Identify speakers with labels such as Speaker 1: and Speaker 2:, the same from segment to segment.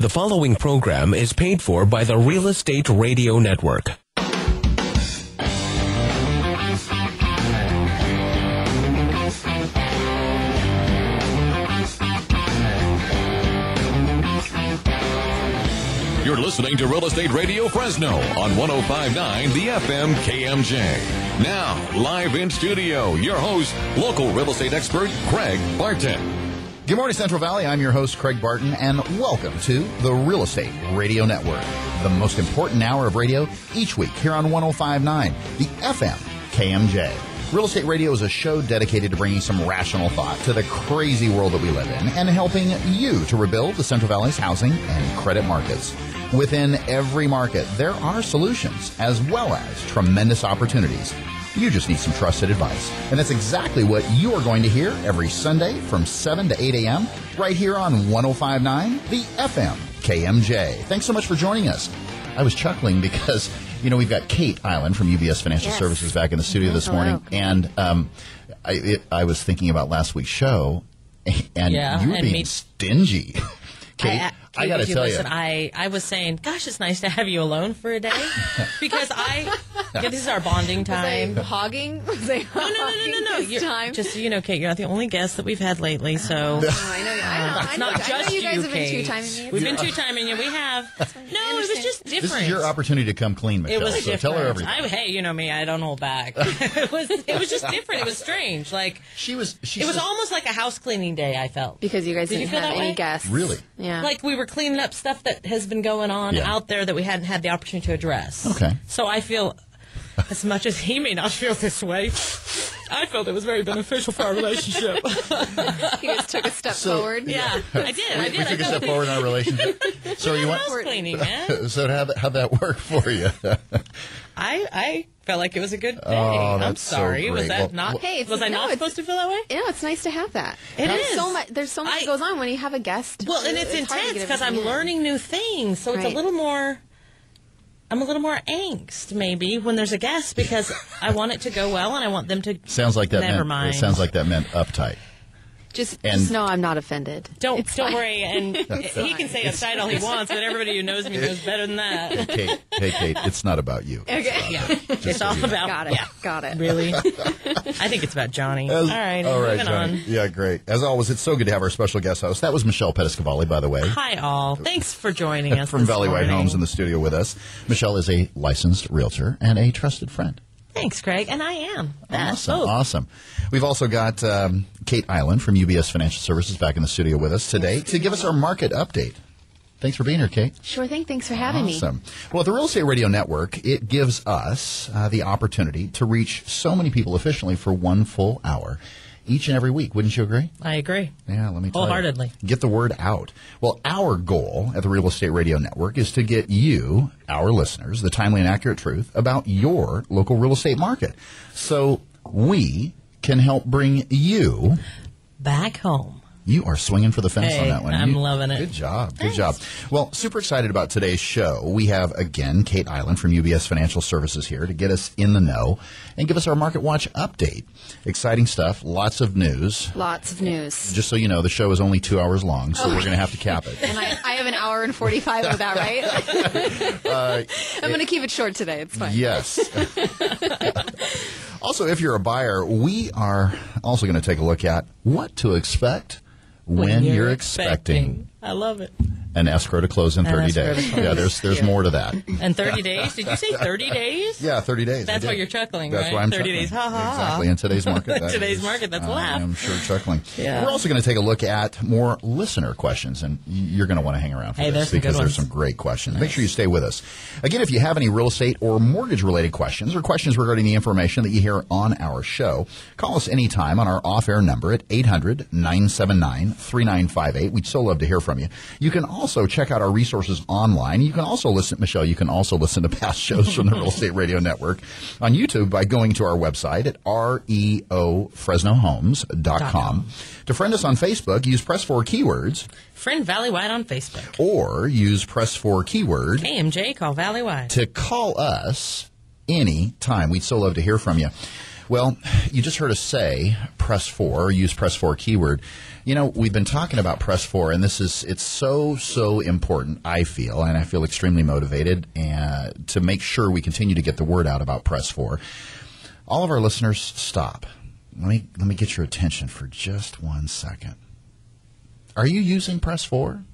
Speaker 1: The following program is paid for by the Real Estate Radio Network.
Speaker 2: You're listening to Real Estate Radio Fresno on 105.9 The FM KMJ. Now, live in studio, your host, local real estate expert, Craig Barton.
Speaker 3: Good morning, Central Valley. I'm your host, Craig Barton, and welcome to the Real Estate Radio Network, the most important hour of radio each week here on 105.9 The FM KMJ. Real Estate Radio is a show dedicated to bringing some rational thought to the crazy world that we live in and helping you to rebuild the Central Valley's housing and credit markets. Within every market, there are solutions as well as tremendous opportunities. You just need some trusted advice. And that's exactly what you are going to hear every Sunday from 7 to 8 a.m. right here on 105.9 The FM KMJ. Thanks so much for joining us. I was chuckling because, you know, we've got Kate Eiland from UBS Financial Services back in the studio this morning. And I was thinking about last week's show, and you were being stingy. Kate, I got to tell you.
Speaker 4: I was saying, gosh, it's nice to have you alone for a day. Because this is our bonding time.
Speaker 5: Was I hogging? Was I hogging this time?
Speaker 4: Just so you know, Kate, you're not the only guest that we've had lately, so.
Speaker 5: I know.
Speaker 4: It's not just
Speaker 5: you guys have been
Speaker 4: Kate.
Speaker 5: two-timing me.
Speaker 4: We've been two-timing you. We have. No, it was just different.
Speaker 3: This is your opportunity to come clean, Michelle.
Speaker 4: It was
Speaker 3: so tell her everything.
Speaker 4: Hey, you know me. I don't hold back. It was just different. It was strange. Like
Speaker 3: it was
Speaker 4: almost like a house cleaning day, I felt.
Speaker 5: Because you guys didn't have any guests.
Speaker 3: Really?
Speaker 5: Yeah.
Speaker 4: Like we were cleaning up stuff that has been going on out there that we hadn't had the opportunity to address.
Speaker 3: Okay.
Speaker 4: So I feel, as much as he may not feel this way, I felt it was very beneficial for our relationship.
Speaker 5: You guys took a step forward.
Speaker 4: Yeah, I did.
Speaker 3: We took a step forward in our relationship. So you want
Speaker 4: house cleaning, man.
Speaker 3: So how'd that work for you?
Speaker 4: I felt like it was a good day.
Speaker 3: Oh, that's
Speaker 4: I'm sorry.
Speaker 3: so
Speaker 4: Was
Speaker 3: great.
Speaker 4: that not?
Speaker 5: Hey,
Speaker 4: was I not supposed to feel that way?
Speaker 5: Yeah, it's nice to have that.
Speaker 4: There's
Speaker 5: so much that goes on when you have a guest.
Speaker 4: Well, and it's intense because I'm learning new things, so it's a little more. I'm a little more angst, maybe, when there's a guest because I want it to go well and I want them to.
Speaker 3: Sounds like that.
Speaker 4: Never mind.
Speaker 3: It sounds like that meant uptight.
Speaker 5: Just know I'm not offended.
Speaker 4: Don't worry, and he can say uptight all he wants, but everybody who knows me knows better than that.
Speaker 3: Hey, Kate, it's not about you.
Speaker 5: Okay.
Speaker 4: Yeah, it's all about.
Speaker 5: Got it.
Speaker 4: Yeah.
Speaker 5: Got it.
Speaker 4: Really? I think it's about Johnny. All right, moving
Speaker 3: Johnny.
Speaker 4: on.
Speaker 3: Yeah, great. As always, it's so good to have our special guest host. That was Michelle Pettiscavalli, by the way.
Speaker 4: Hi, all. Thanks for joining us
Speaker 3: from Valley White Homes in the studio with us. Michelle is a licensed realtor and a trusted friend.
Speaker 4: Thanks, Craig, and I am.
Speaker 3: Awesome. We've also got Kate Eiland from UBS Financial Services back in the studio with us today to give us our market update. Thanks for being here, Kate.
Speaker 5: Sure thing. Thanks for having me.
Speaker 3: Awesome. Well, the Real Estate Radio Network, it gives us the opportunity to reach so many people efficiently for 1 full hour each and every week. Wouldn't you agree?
Speaker 4: I agree.
Speaker 3: Yeah, let me tell
Speaker 4: wholeheartedly.
Speaker 3: You. Get the word out. Well, our goal at the Real Estate Radio Network is to get you, our listeners, the timely and accurate truth about your local real estate market. So we can help bring you
Speaker 4: back home.
Speaker 3: You are swinging for the fence on that one.
Speaker 4: I'm loving it.
Speaker 3: Good job.
Speaker 4: Thanks.
Speaker 3: Good job. Well, super excited about today's show. We have, again, Kate Eiland from UBS Financial Services here to get us in the know and give us our Market Watch update. Exciting stuff. Lots of news.
Speaker 5: Lots of news.
Speaker 3: Just so you know, the show is only 2 hours long, so we're going to have to cap it.
Speaker 5: And I have an hour and 45 of that, right? I'm going to keep it short today. It's fine.
Speaker 3: Yes. Also, if you're a buyer, we are also going to take a look at what to expect when you're expecting.
Speaker 4: I love it.
Speaker 3: An escrow to close in 30 days. Yeah, there's more to that.
Speaker 4: And 30 days? Did you say 30 days?
Speaker 3: Yeah, 30 days.
Speaker 4: That's why you're chuckling,
Speaker 3: That's
Speaker 4: right?
Speaker 3: why I'm
Speaker 4: 30
Speaker 3: chuckling.
Speaker 4: days. Ha ha.
Speaker 3: Exactly. In today's market.
Speaker 4: That's a laugh.
Speaker 3: I'm sure chuckling.
Speaker 4: Yeah.
Speaker 3: We're also going to take a look at more listener questions, and you're going to want to hang around for this because there's some great questions. Nice. Make sure you stay with us. Again, if you have any real estate or mortgage-related questions or questions regarding the information that you hear on our show, call us anytime on our off-air number at 800-979-3958. We'd so love to hear from you. You can also check out our resources online. You can also listen, Michelle, you can also listen to past shows from the Real Estate Radio Network on YouTube by going to our website at reofresnohomes.com. To friend us on Facebook, use press 4 keywords.
Speaker 4: Friend Valley White on Facebook.
Speaker 3: Or use press 4 keyword.
Speaker 4: KMJ, call Valley White.
Speaker 3: To call us any time. We'd so love to hear from you. Well, you just heard us say press 4, or use press 4 keyword. You know, we've been talking about press 4, and it's so important, I feel, and I feel extremely motivated to make sure we continue to get the word out about press 4. All of our listeners, stop. Let me get your attention for just 1 second. Are you using press 4?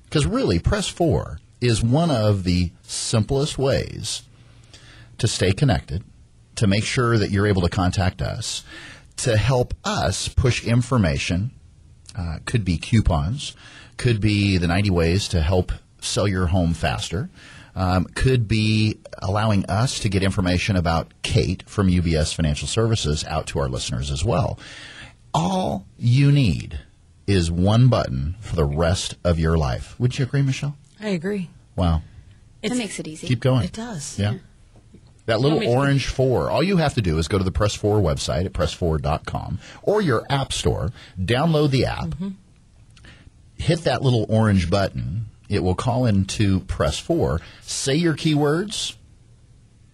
Speaker 3: Because really, press 4 is one of the simplest ways to stay connected, to make sure that you're able to contact us, to help us push information. Could be coupons, could be the 90 ways to help sell your home faster, could be allowing us to get information about Kate from UBS Financial Services out to our listeners as well. All you need is one button for the rest of your life. Would you agree, Michelle?
Speaker 4: I agree.
Speaker 3: Wow.
Speaker 5: That makes it easy.
Speaker 3: Keep going.
Speaker 4: It does.
Speaker 3: Yeah. That little orange 4, all you have to do is go to the Press 4 website at press4.com or your app store, download the app, hit that little orange button. It will call into Press 4, say your keywords,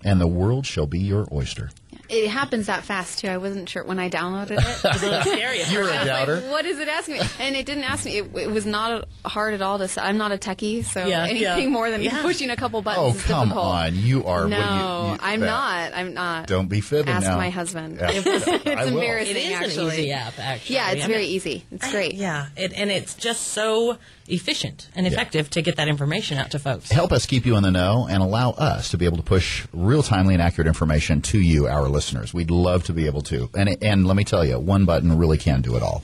Speaker 3: and the world shall be your oyster.
Speaker 5: It happens that fast, too. I wasn't sure when I downloaded it.
Speaker 4: It was a little scary.
Speaker 3: You were a doubter.
Speaker 5: Like, what is it asking me? And it didn't ask me. It was not hard at all to say. I'm not a techie, so anything more than pushing a couple buttons is difficult.
Speaker 3: Oh, come on. You are.
Speaker 5: No, I'm not. I'm not.
Speaker 3: Don't be fibbing
Speaker 5: Ask
Speaker 3: now.
Speaker 5: my husband.
Speaker 3: Yeah.
Speaker 5: It's embarrassing,
Speaker 4: It is
Speaker 5: actually.
Speaker 4: an easy app, actually.
Speaker 5: Yeah, it's very easy. It's great.
Speaker 4: And it's just so efficient and effective to get that information out to folks.
Speaker 3: Help us keep you in the know and allow us to be able to push real, timely, and accurate information to you, our listeners. We'd love to be able to. And let me tell you, one button really can do it all.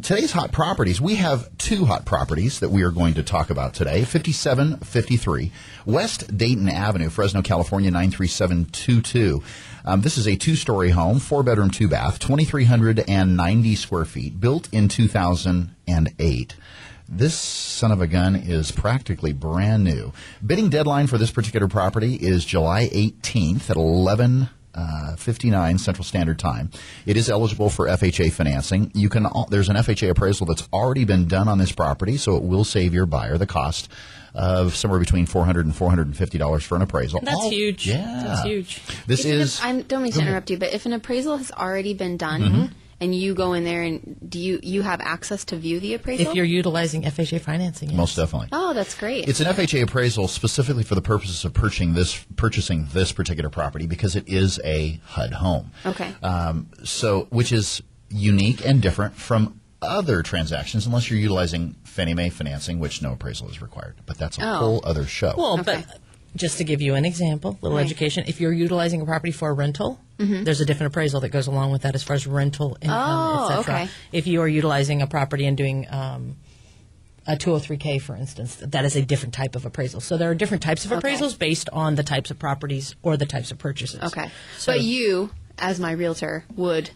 Speaker 3: Today's hot properties, we have 2 hot properties that we are going to talk about today. 5753 West Dayton Avenue, Fresno, California, 93722. This is a 2-story home, 4-bedroom, 2-bath, 2,390 square feet, built in 2008. This son of a gun is practically brand new. Bidding deadline for this particular property is July 18th at 11:59 Central Standard Time. It is eligible for FHA financing. There's an FHA appraisal that's already been done on this property, so it will save your buyer the cost of somewhere between $400 and $450 for an appraisal.
Speaker 4: That's huge.
Speaker 3: Yeah.
Speaker 4: That's huge.
Speaker 5: I don't mean to interrupt you, but if an appraisal has already been done and you go in there, and do you have access to view the appraisal?
Speaker 4: If you're utilizing FHA financing, yes.
Speaker 3: Most definitely.
Speaker 5: Oh, that's great.
Speaker 3: It's an FHA appraisal specifically for the purposes of purchasing this particular property because it is a HUD home.
Speaker 5: Okay.
Speaker 3: Which is unique and different from other transactions unless you're utilizing Fannie Mae financing, which no appraisal is required. But that's a whole other show.
Speaker 4: Well, but just to give you an example, little education, if you're utilizing a property for a rental, there's a different appraisal that goes along with that as far as rental income, et cetera.
Speaker 5: Okay.
Speaker 4: If you are utilizing a property and doing a 203K, for instance, that is a different type of appraisal. So there are different types of appraisals based on the types of properties or the types of purchases.
Speaker 5: Okay.
Speaker 4: So
Speaker 5: but you, as my realtor, would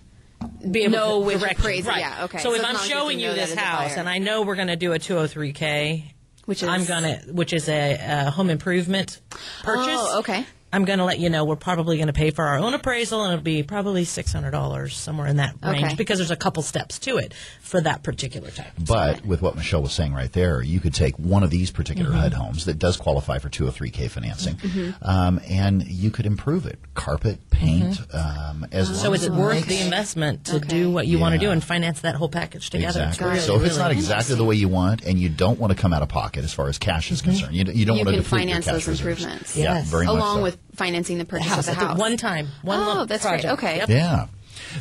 Speaker 4: be able
Speaker 5: know
Speaker 4: to
Speaker 5: which
Speaker 4: direct
Speaker 5: appraisal.
Speaker 4: Right.
Speaker 5: Yeah, okay.
Speaker 4: So if
Speaker 5: as
Speaker 4: I'm
Speaker 5: long as
Speaker 4: showing
Speaker 5: you
Speaker 4: you
Speaker 5: know
Speaker 4: this
Speaker 5: that as a
Speaker 4: house
Speaker 5: buyer.
Speaker 4: and I know we're going to do a 203K,
Speaker 5: which is
Speaker 4: a home improvement purchase.
Speaker 5: Oh, okay.
Speaker 4: I'm going to let you know we're probably going to pay for our own appraisal, and it'll be probably $600, somewhere in that range, because there's a couple steps to it for that particular type.
Speaker 3: But with what Michelle was saying right there, you could take one of these particular HUD homes that does qualify for 203K financing, and you could improve it, carpet, paint.
Speaker 4: So is it worth the investment to do what you want to do and finance that whole package together?
Speaker 3: Exactly.
Speaker 4: It's
Speaker 3: So if it's not exactly the way you want, and you don't want to come out of pocket as far as cash is concerned, you don't want to deplete your
Speaker 5: finance
Speaker 3: cash
Speaker 5: those
Speaker 3: reserves.
Speaker 5: improvements.
Speaker 3: Yeah, very much
Speaker 5: along
Speaker 3: so.
Speaker 5: with financing the purchase of the house.
Speaker 4: One time. One
Speaker 5: that's
Speaker 4: project.
Speaker 5: great. Okay.
Speaker 4: Yep.
Speaker 3: Yeah.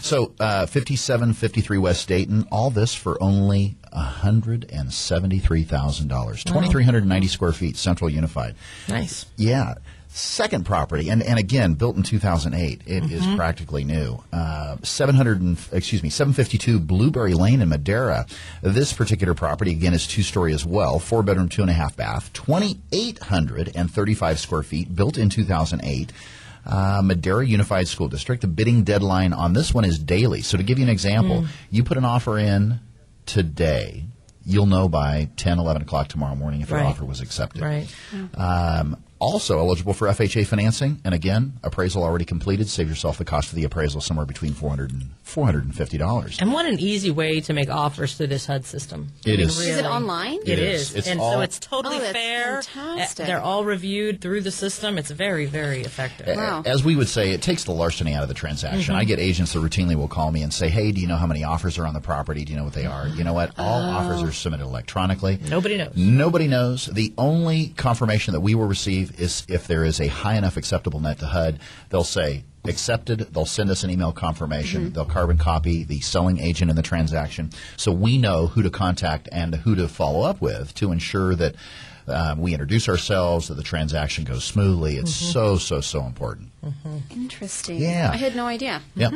Speaker 3: So 5753 West Dayton, all this for only $173,000. 2,390 square feet, central unified.
Speaker 4: Nice.
Speaker 3: Yeah. Second property, and again, built in 2008. It is practically new. 752 Blueberry Lane in Madera. This particular property, again, is 2-story as well. 4-bedroom, 2.5 bath, 2,835 square feet, built in 2008. Madera Unified School District. The bidding deadline on this one is daily. So to give you an example, you put an offer in today, you'll know by 10, 11 o'clock tomorrow morning if your offer was accepted.
Speaker 4: Right.
Speaker 3: Also eligible for FHA financing, and again, appraisal already completed. Save yourself the cost of the appraisal, somewhere between $400 and $450.
Speaker 4: And what an easy way to make offers through this HUD system.
Speaker 3: It is.
Speaker 5: Is it online?
Speaker 4: It is.
Speaker 3: It's
Speaker 4: and
Speaker 3: all,
Speaker 4: so it's totally
Speaker 5: that's
Speaker 4: fair.
Speaker 5: fantastic.
Speaker 4: They're all reviewed through the system. It's very, very effective.
Speaker 5: Wow.
Speaker 3: As we would say, it takes the larceny out of the transaction. I get agents that routinely will call me and say, hey, do you know how many offers are on the property? Do you know what they are? You know what? All offers are submitted electronically.
Speaker 4: Nobody knows.
Speaker 3: Nobody knows. The only confirmation that we will receive is if there is a high enough acceptable net to HUD. They'll say accepted. They'll send us an email confirmation. They'll carbon copy the selling agent in the transaction, so we know who to contact and who to follow up with to ensure that we introduce ourselves, that the transaction goes smoothly. It's so important.
Speaker 5: Interesting.
Speaker 3: Yeah.
Speaker 5: I had no idea.
Speaker 3: Yep.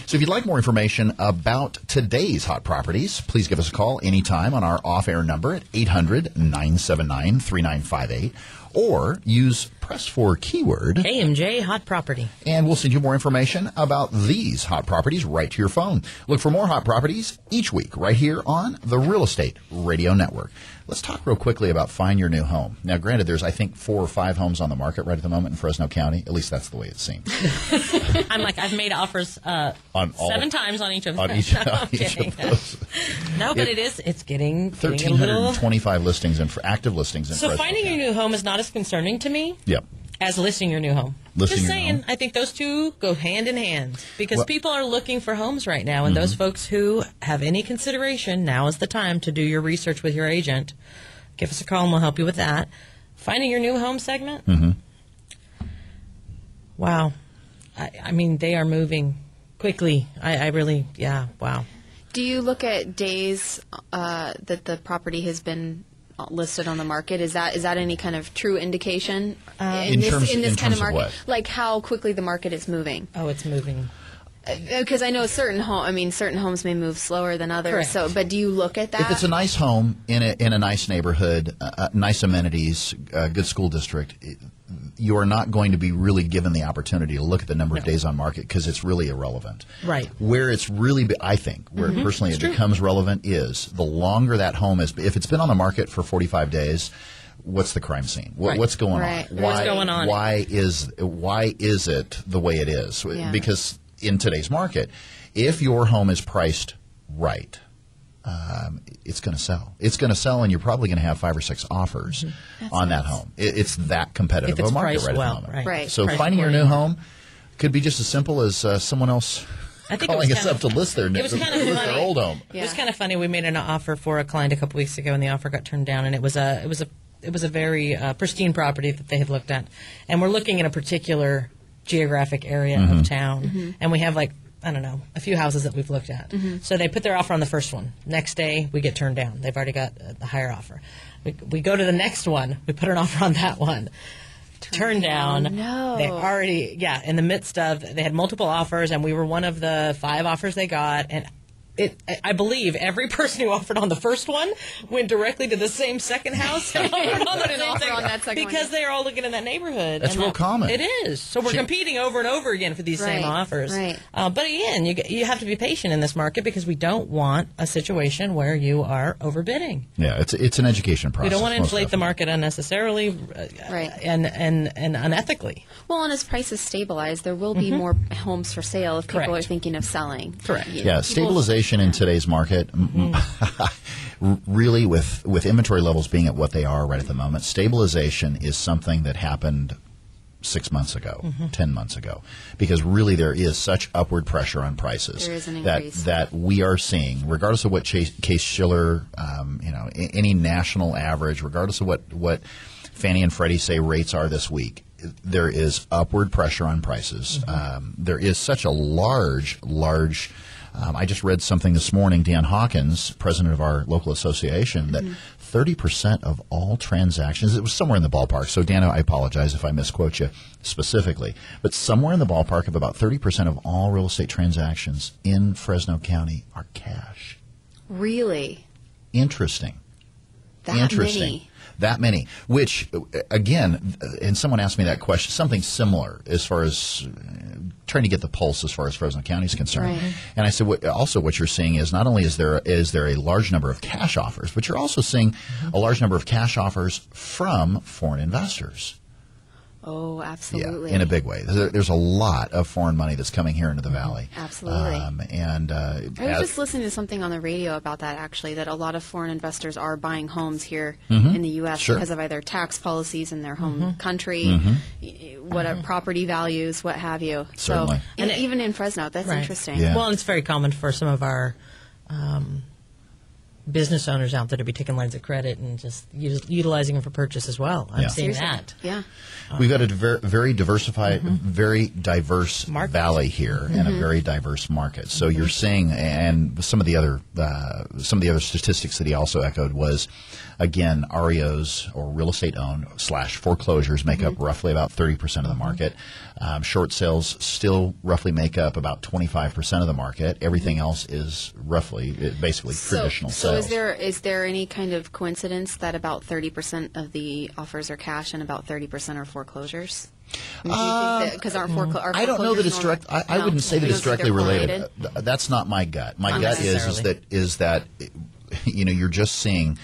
Speaker 3: So if you'd like more information about today's hot properties, please give us a call anytime on our off-air number at 800-979-3958, or use press for keyword
Speaker 4: AMJ Hot Property.
Speaker 3: and we'll send you more information about these hot properties right to your phone. Look for more hot properties each week right here on the Real Estate Radio Network. Let's talk real quickly about find your new home. Now, granted, there's, I think, 4 or 5 homes on the market right at the moment in Fresno County. At least that's the way it seems.
Speaker 4: I'm like, I've made offers
Speaker 3: On all-
Speaker 4: 7 times on each of them.
Speaker 3: On each,
Speaker 4: No, I'm kidding.
Speaker 3: of those.
Speaker 4: No, but it's getting a little...
Speaker 3: 1,325 listings and active listings in
Speaker 4: So
Speaker 3: Fresno
Speaker 4: finding your
Speaker 3: County.
Speaker 4: new home is not as concerning to me
Speaker 3: Yep.
Speaker 4: as listing your new home.
Speaker 3: Listing
Speaker 4: Just
Speaker 3: your
Speaker 4: saying,
Speaker 3: home.
Speaker 4: I think those two go hand in hand because
Speaker 3: Well-
Speaker 4: people are looking for homes right now, and those folks who have any consideration, now is the time to do your research with your agent. Give us a call and we'll help you with that. Finding your new home segment? Wow. I mean, they are moving quickly. I really, wow.
Speaker 5: Do you look at days that the property has been listed on the market? Is that any kind of true indication in this kind
Speaker 3: terms
Speaker 5: of
Speaker 3: of
Speaker 5: market?
Speaker 3: what?
Speaker 5: Like how quickly the market is moving?
Speaker 4: Oh, it's moving.
Speaker 5: Because I know certain homes may move slower than others.
Speaker 4: Correct.
Speaker 5: So, but do you look at that?
Speaker 3: If it's a nice home in a nice neighborhood, nice amenities, good school district, you are not going to be really given the opportunity to look at the number of days on market because it's really irrelevant.
Speaker 4: Right.
Speaker 3: Where it's really, I think, where personally it becomes relevant is the longer that home is. If it's been on the market for 45 days, what's the crime scene?
Speaker 4: Right.
Speaker 3: What's going
Speaker 5: Right.
Speaker 3: on?
Speaker 4: What's going on?
Speaker 3: Why is it the way it is?
Speaker 5: Yeah.
Speaker 3: Because in today's market, if your home is priced right, it's going to sell. It's going to sell, and you're probably going to have 5 or 6 offers on that home. It's that competitive
Speaker 4: If it's
Speaker 3: of a market
Speaker 4: priced
Speaker 3: right
Speaker 4: well,
Speaker 3: at the moment.
Speaker 5: Right.
Speaker 3: So
Speaker 4: Priced
Speaker 3: finding your new
Speaker 4: accordingly.
Speaker 3: home could be just as simple as someone else
Speaker 4: I think it
Speaker 3: calling
Speaker 4: was
Speaker 3: us
Speaker 4: kind
Speaker 3: up to list their
Speaker 4: was kind of
Speaker 3: their
Speaker 4: funny.
Speaker 3: old home.
Speaker 5: Yeah.
Speaker 4: It was kind of funny. We made an offer for a client a couple weeks ago, and the offer got turned down. And it was a very pristine property that they had looked at, and we're looking in a particular geographic area of town, and we have a few houses that we've looked at. So they put their offer on the first one. Next day, we get turned down. They've already got the higher offer. We go to the next one. We put an offer on that one. Turned down.
Speaker 5: No.
Speaker 4: They already, in the midst of, they had multiple offers, and we were one of the 5 offers they got. And I believe every person who offered on the first one went directly to the same second house and offered on the
Speaker 5: An offer on that second
Speaker 4: because
Speaker 5: one.
Speaker 4: they are all looking in that neighborhood.
Speaker 3: That's
Speaker 4: And
Speaker 3: real common.
Speaker 4: It is. So we're competing over and over again for these same
Speaker 5: Right,
Speaker 4: offers.
Speaker 5: right.
Speaker 4: But again, you have to be patient in this market because we don't want a situation where you are overbidding.
Speaker 3: Yeah, it's an education process.
Speaker 4: We don't want to
Speaker 3: most
Speaker 4: inflate the
Speaker 3: definitely.
Speaker 4: market unnecessarily
Speaker 5: Right.
Speaker 4: and unethically.
Speaker 5: Well, and as prices stabilize, there will be more homes for sale if people
Speaker 4: Correct.
Speaker 5: are thinking of selling.
Speaker 4: Correct.
Speaker 3: Yeah, stabilization in today's market, really with inventory levels being at what they are right at the moment, stabilization is something that happened 6 months ago, 10 months ago, because really there is such upward pressure on prices
Speaker 5: There is an increase.
Speaker 3: that we are seeing, regardless of what Case-Shiller, any national average, regardless of what Fannie and Freddie say rates are this week, there is upward pressure on prices. There is such a large I just read something this morning, Dan Hawkins, president of our local association, that 30% of all transactions, it was somewhere in the ballpark, so Dan, I apologize if I misquote you specifically, but somewhere in the ballpark of about 30% of all real estate transactions in Fresno County are cash.
Speaker 5: Really?
Speaker 3: Interesting.
Speaker 5: That
Speaker 3: Interesting.
Speaker 5: many?
Speaker 3: That many, which, again, and someone asked me that question, something similar as far as trying to get the pulse as far as Fresno County is concerned.
Speaker 5: Right.
Speaker 3: And I said, what you're seeing is not only is there a large number of cash offers, but you're also seeing a large number of cash offers from foreign investors.
Speaker 5: Oh, absolutely.
Speaker 3: Yeah, in a big way. There's a lot of foreign money that's coming here into the Valley.
Speaker 5: Absolutely.
Speaker 3: I
Speaker 5: was just listening to something on the radio about that, actually, that a lot of foreign investors are buying homes here in the U.S. because of either tax policies in their home country, what property values, what have you.
Speaker 3: Certainly.
Speaker 5: So, and even in Fresno, that's interesting.
Speaker 3: Yeah.
Speaker 4: Well, and it's very common for some of our business owners out there to be taking lines of credit and just utilizing them for purchase as well. I'm seeing that.
Speaker 5: Yeah.
Speaker 3: We've got a very diversified, very diverse valley here and a very diverse market. So you're seeing, and some of the other statistics that he also echoed was, again, REOs or real estate owned / foreclosures make up roughly about 30% of the market. Short sales still roughly make up about 25% of the market. Everything else is basically traditional sales.
Speaker 5: So is there any kind of coincidence that about 30% of the offers are cash and about 30% are foreclosures? Because
Speaker 3: I don't know that it's direct. I wouldn't say that it's directly related. That's not my gut. My gut is that you're just seeing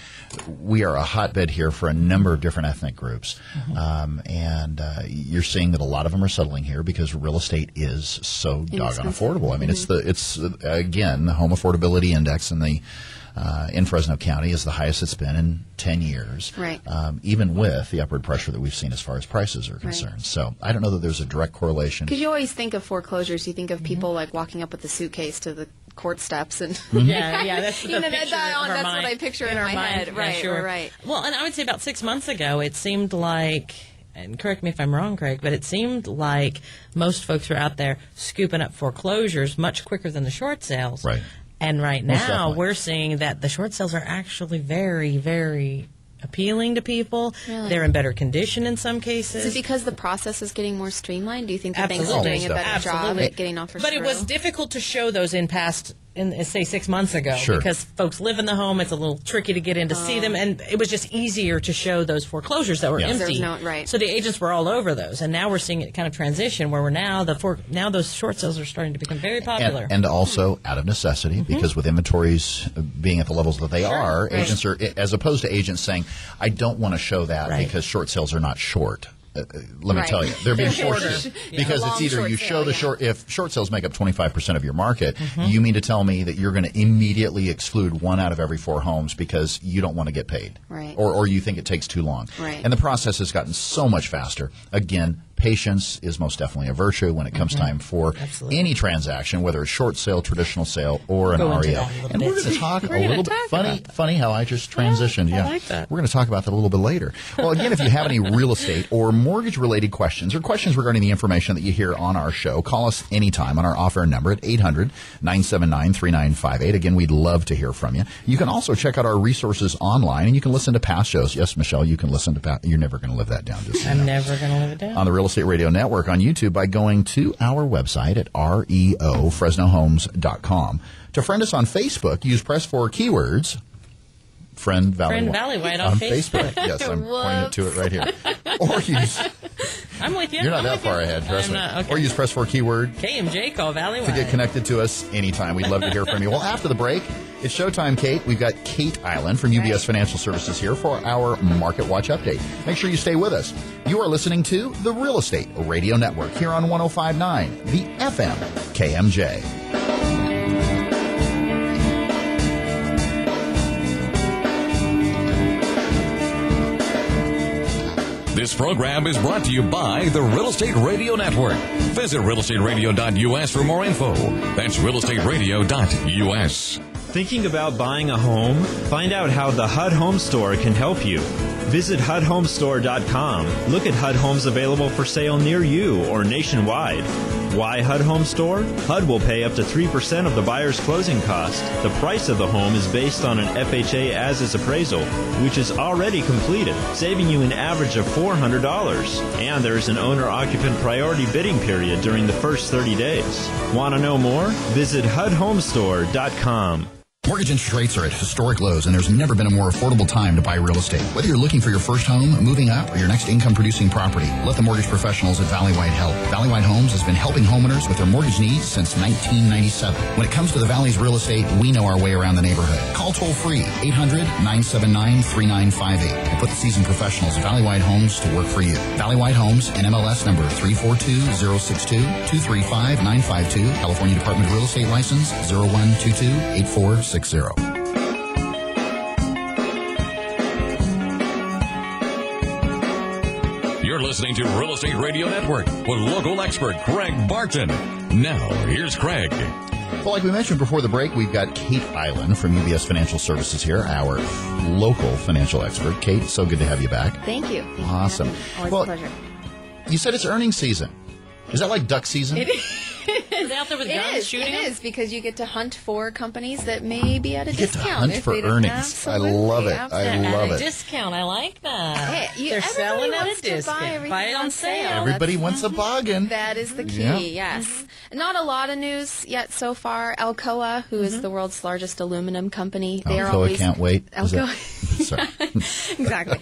Speaker 3: we are a hotbed here for a number of different ethnic groups, and you're seeing that a lot of them are settling here because real estate is so doggone affordable. I mean, it's again the home affordability index in Fresno County is the highest it's been in 10 years,
Speaker 5: right.
Speaker 3: Even with the upward pressure that we've seen as far as prices are concerned. Right. So I don't know that there's a direct correlation.
Speaker 5: Because you always think of foreclosures, you think of people like walking up with a suitcase to the court steps and
Speaker 4: that's the
Speaker 5: that's what I picture in my head. Right,
Speaker 4: sure.
Speaker 5: Right.
Speaker 4: Well, and I would say about 6 months ago, it seemed like, and correct me if I'm wrong, Craig, but it seemed like most folks were out there scooping up foreclosures much quicker than the short sales.
Speaker 3: Right.
Speaker 4: And right now, we're seeing that the short sales are actually very, very appealing to people.
Speaker 5: Really?
Speaker 4: They're in better condition in some cases.
Speaker 5: Is it because the process is getting more streamlined? Do you think that banks
Speaker 4: Absolutely.
Speaker 5: are doing a better job at getting offers
Speaker 4: But
Speaker 5: through?
Speaker 4: it was difficult to show those say 6 months ago,
Speaker 3: Sure.
Speaker 4: because folks live in the home. It's a little tricky to get in to see them, and it was just easier to show those foreclosures that were empty.
Speaker 5: Right.
Speaker 4: So the agents were all over those, and now we're seeing it kind of transition where we're now those short sales are starting to become very popular.
Speaker 3: And also out of necessity, because with inventories being at the levels that they are, agents are, as opposed to agents saying, I don't want to show that because short sales are not short. Let me tell you, they're being forced because it's either you show the short. If short sales make up 25% of your market, you mean to tell me that you're going to immediately exclude 1 out of every 4 homes because you don't want to get paid,
Speaker 5: right?
Speaker 3: Or you think it takes too long,
Speaker 5: right?
Speaker 3: And the process has gotten so much faster. Again, patience is most definitely a virtue when it comes time for any transaction, whether it's short sale, traditional sale, or an REO. And we're going to talk a little bit funny how I just transitioned.
Speaker 4: I like that.
Speaker 3: We're going to talk about that a little bit later. Well, again, if you have any real estate or mortgage-related questions or questions regarding the information that you hear on our show, call us anytime on our off-air number at 800-979-3958. Again, we'd love to hear from you. You can also check out our resources online, and you can listen to past shows. Yes, Michelle, you can listen to past. You're never going to live that down.
Speaker 4: I'm never going to live it down.
Speaker 3: On the Real Estate Radio Network on YouTube by going to our website at reofresnohomes.com. To friend us on Facebook, use press 4 keywords. Friend Valley
Speaker 4: White on Facebook.
Speaker 3: Yes, I'm pointing to it right here. Or use.
Speaker 4: I'm with you.
Speaker 3: You're not that far ahead, trust me.
Speaker 4: Okay.
Speaker 3: Or use press 4 keyword.
Speaker 4: KMJ, call Valley White.
Speaker 3: To get connected to us anytime. We'd love to hear from you. Well, after the break, it's showtime, Kate. We've got Kate Eiland from UBS Financial Services here for our Market Watch update. Make sure you stay with us. You are listening to the Real Estate Radio Network here on 105.9, the FM KMJ.
Speaker 2: This program is brought to you by the Real Estate Radio Network. Visit realestateradio.us for more info. That's realestateradio.us.
Speaker 6: Thinking about buying a home? Find out how the HUD Home Store can help you. Visit HUDHomestore.com. Look at HUD homes available for sale near you or nationwide. Why HUD Home Store? HUD will pay up to 3% of the buyer's closing cost. The price of the home is based on an FHA as-is appraisal, which is already completed, saving you an average of $400. And there is an owner-occupant priority bidding period during the first 30 days. Want to know more? Visit HUDHomestore.com.
Speaker 3: Mortgage interest rates are at historic lows, and there's never been a more affordable time to buy real estate. Whether you're looking for your first home, moving up, or your next income-producing property, let the mortgage professionals at Valley White help. Valley White Homes has been helping homeowners with their mortgage needs since 1997. When it comes to the Valley's real estate, we know our way around the neighborhood. Call toll-free 800-979-3958 and put the seasoned professionals at Valley White Homes to work for you. Valley White Homes, NMLS number 342062, 235-952, California Department of Real Estate License 0122-8460.
Speaker 2: You're listening to Real Estate Radio Network with local expert Craig Barton. Now, here's Craig.
Speaker 3: Well, like we mentioned before the break, we've got Kate Eiland from UBS Financial Services here, our local financial expert. Kate, so good to have you back.
Speaker 5: Thank you.
Speaker 3: Awesome.
Speaker 5: Always a pleasure.
Speaker 3: You said it's earnings season. Is that like duck season?
Speaker 5: It is.
Speaker 4: Is out there with guns shooting?
Speaker 5: It is, because you get to hunt for companies that may be at a discount.
Speaker 3: You get to hunt for earnings. I love it. I love it.
Speaker 4: Discount. I like that.
Speaker 5: Hey,
Speaker 4: they're selling at a discount. Buy it on sale.
Speaker 3: Everybody wants a bargain.
Speaker 5: That is the key, yes. Not a lot of news yet so far. Alcoa, who is the world's largest aluminum company.
Speaker 3: Alcoa can't wait.
Speaker 5: Alcoa.
Speaker 3: Sorry.
Speaker 5: Exactly.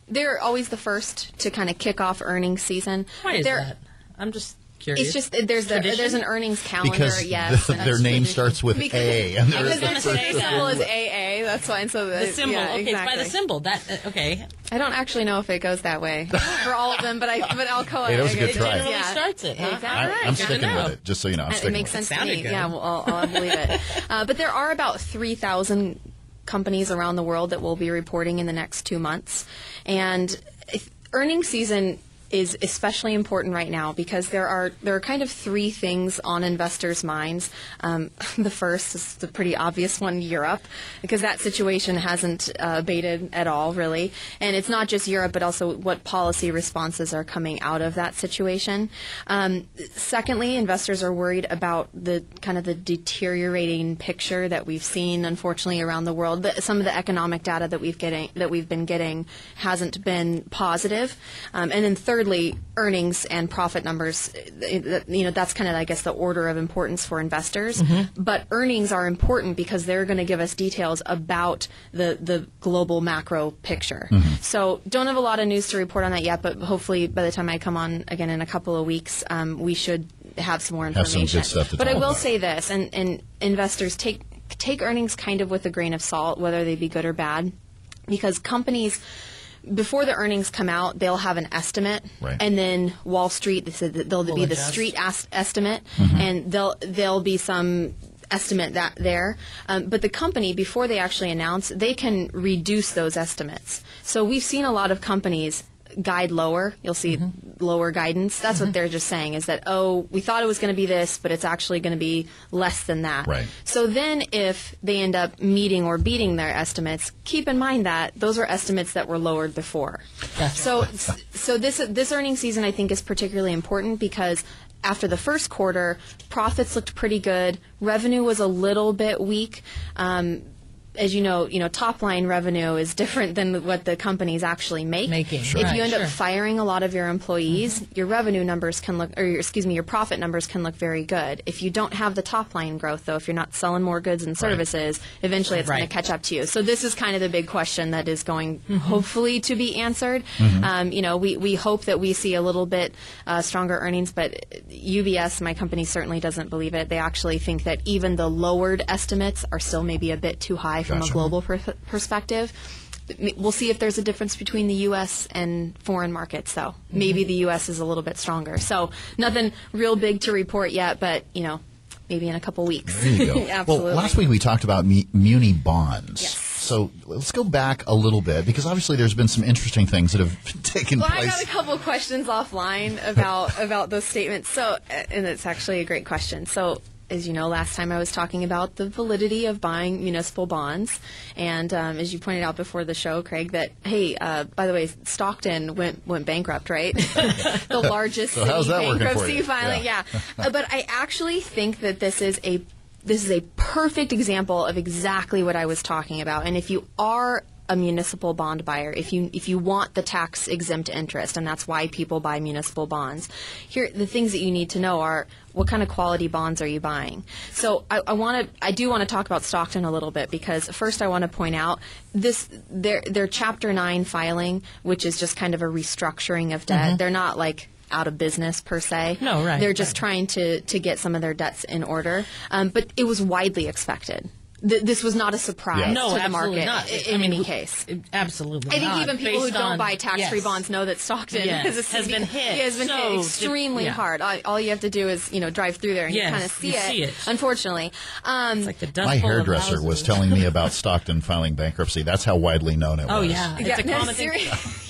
Speaker 5: They're always the first to kind of kick off earnings season.
Speaker 4: Why is that? I'm just curious.
Speaker 5: It's just there's an earnings calendar.
Speaker 3: Because their name starts with A.
Speaker 5: And because the symbol is AA. That's fine. So
Speaker 4: the symbol.
Speaker 5: Yeah,
Speaker 4: okay,
Speaker 5: exactly.
Speaker 4: it's by the symbol. Okay.
Speaker 5: I don't actually know if it goes that way for all of them, but Alcoa.
Speaker 3: Hey, that was a good try.
Speaker 4: It really starts it. Huh?
Speaker 5: Exactly.
Speaker 3: I'm sticking with it, just so you know.
Speaker 5: It makes sense to me.
Speaker 4: Good.
Speaker 5: Yeah, well, I'll believe it. But there are about 3,000 companies around the world that will be reporting in the next 2 months, and earnings season is especially important right now because there are kind of three things on investors' minds. The first is the pretty obvious one, Europe, because that situation hasn't abated at all, really. And it's not just Europe, but also what policy responses are coming out of that situation. Secondly, investors are worried about the kind of the deteriorating picture that we've seen, unfortunately, around the world. Some of the economic data that we've been getting hasn't been positive. And then thirdly, earnings and profit numbers, that's kind of, I guess, the order of importance for investors. Mm-hmm. But earnings are important because they're going to give us details about the global macro picture. Mm-hmm. So don't have a lot of news to report on that yet, but hopefully by the time I come on again in a couple of weeks, we should have some more information.
Speaker 3: Have some good stuff to
Speaker 5: But
Speaker 3: talk
Speaker 5: I will
Speaker 3: about.
Speaker 5: say this, and investors take earnings kind of with a grain of salt, whether they be good or bad, because companies, before the earnings come out, they'll have an estimate,
Speaker 3: right.
Speaker 5: And then Wall Street, there'll be the street estimate, mm-hmm. and there'll be some estimate there. But the company, before they actually announce, they can reduce those estimates. So we've seen a lot of companies guide lower. You'll see mm-hmm. lower guidance. That's mm-hmm. what they're just saying is that, we thought it was going to be this, but it's actually going to be less than that. Right. So then if they end up meeting or beating their estimates, keep in mind that those are estimates that were lowered before. So this earnings season, I think, is particularly important because after the first quarter, profits looked pretty good. Revenue was a little bit weak. As you know, top line revenue is different than what the companies actually make.
Speaker 3: Sure.
Speaker 5: If you end up firing a lot of your employees, mm-hmm. your revenue numbers can look, your profit numbers can look very good. If you don't have the top line growth, though, if you're not selling more goods and services, eventually it's going to catch up to you. So this is kind of the big question that is going, mm-hmm. hopefully, to be answered. Mm-hmm. We hope that we see a little bit stronger earnings, but UBS, my company, certainly doesn't believe it. They actually think that even the lowered estimates are still maybe a bit too high from a global perspective. We'll see if there's a difference between the U.S. and foreign markets, though. Mm-hmm. Maybe the U.S. is a little bit stronger. So nothing real big to report yet, but, maybe in a couple weeks.
Speaker 3: There you go.
Speaker 5: Absolutely.
Speaker 3: Well, last week we talked about muni bonds.
Speaker 5: Yes.
Speaker 3: So let's go back a little bit, because obviously there's been some interesting things that have taken place.
Speaker 5: I got a couple questions offline about those statements. So, and it's actually a great question. So, as you know, last time I was talking about the validity of buying municipal bonds. And as you pointed out before the show, Craig, that, hey, by the way, Stockton went bankrupt, right? The largest
Speaker 3: so how's that
Speaker 5: bankruptcy filing.
Speaker 3: Yeah.
Speaker 5: But I actually think that this is a perfect example of exactly what I was talking about. And if you are a municipal bond buyer, if you want the tax exempt interest, and that's why people buy municipal bonds, here the things that you need to know are what kind of quality bonds are you buying. So I do want to talk about Stockton a little bit, because first I want to point out their Chapter 9 filing, which is just kind of a restructuring of debt. They're not like out of business per se.
Speaker 4: No, right.
Speaker 5: They're just trying to get some of their debts in order. But it was widely expected. This was not a surprise to the market in any case.
Speaker 4: Absolutely
Speaker 5: I think
Speaker 4: not.
Speaker 5: even people who don't buy tax-free bonds know that Stockton has been hit. Has been hit extremely hard. All you have to do is drive through there and you kind of see it. Unfortunately,
Speaker 4: it's like the dust
Speaker 3: my
Speaker 4: bowl of
Speaker 3: hairdresser
Speaker 4: houses.
Speaker 3: was telling me about Stockton filing bankruptcy. That's how widely known it was.
Speaker 4: Oh yeah, it's a common thing.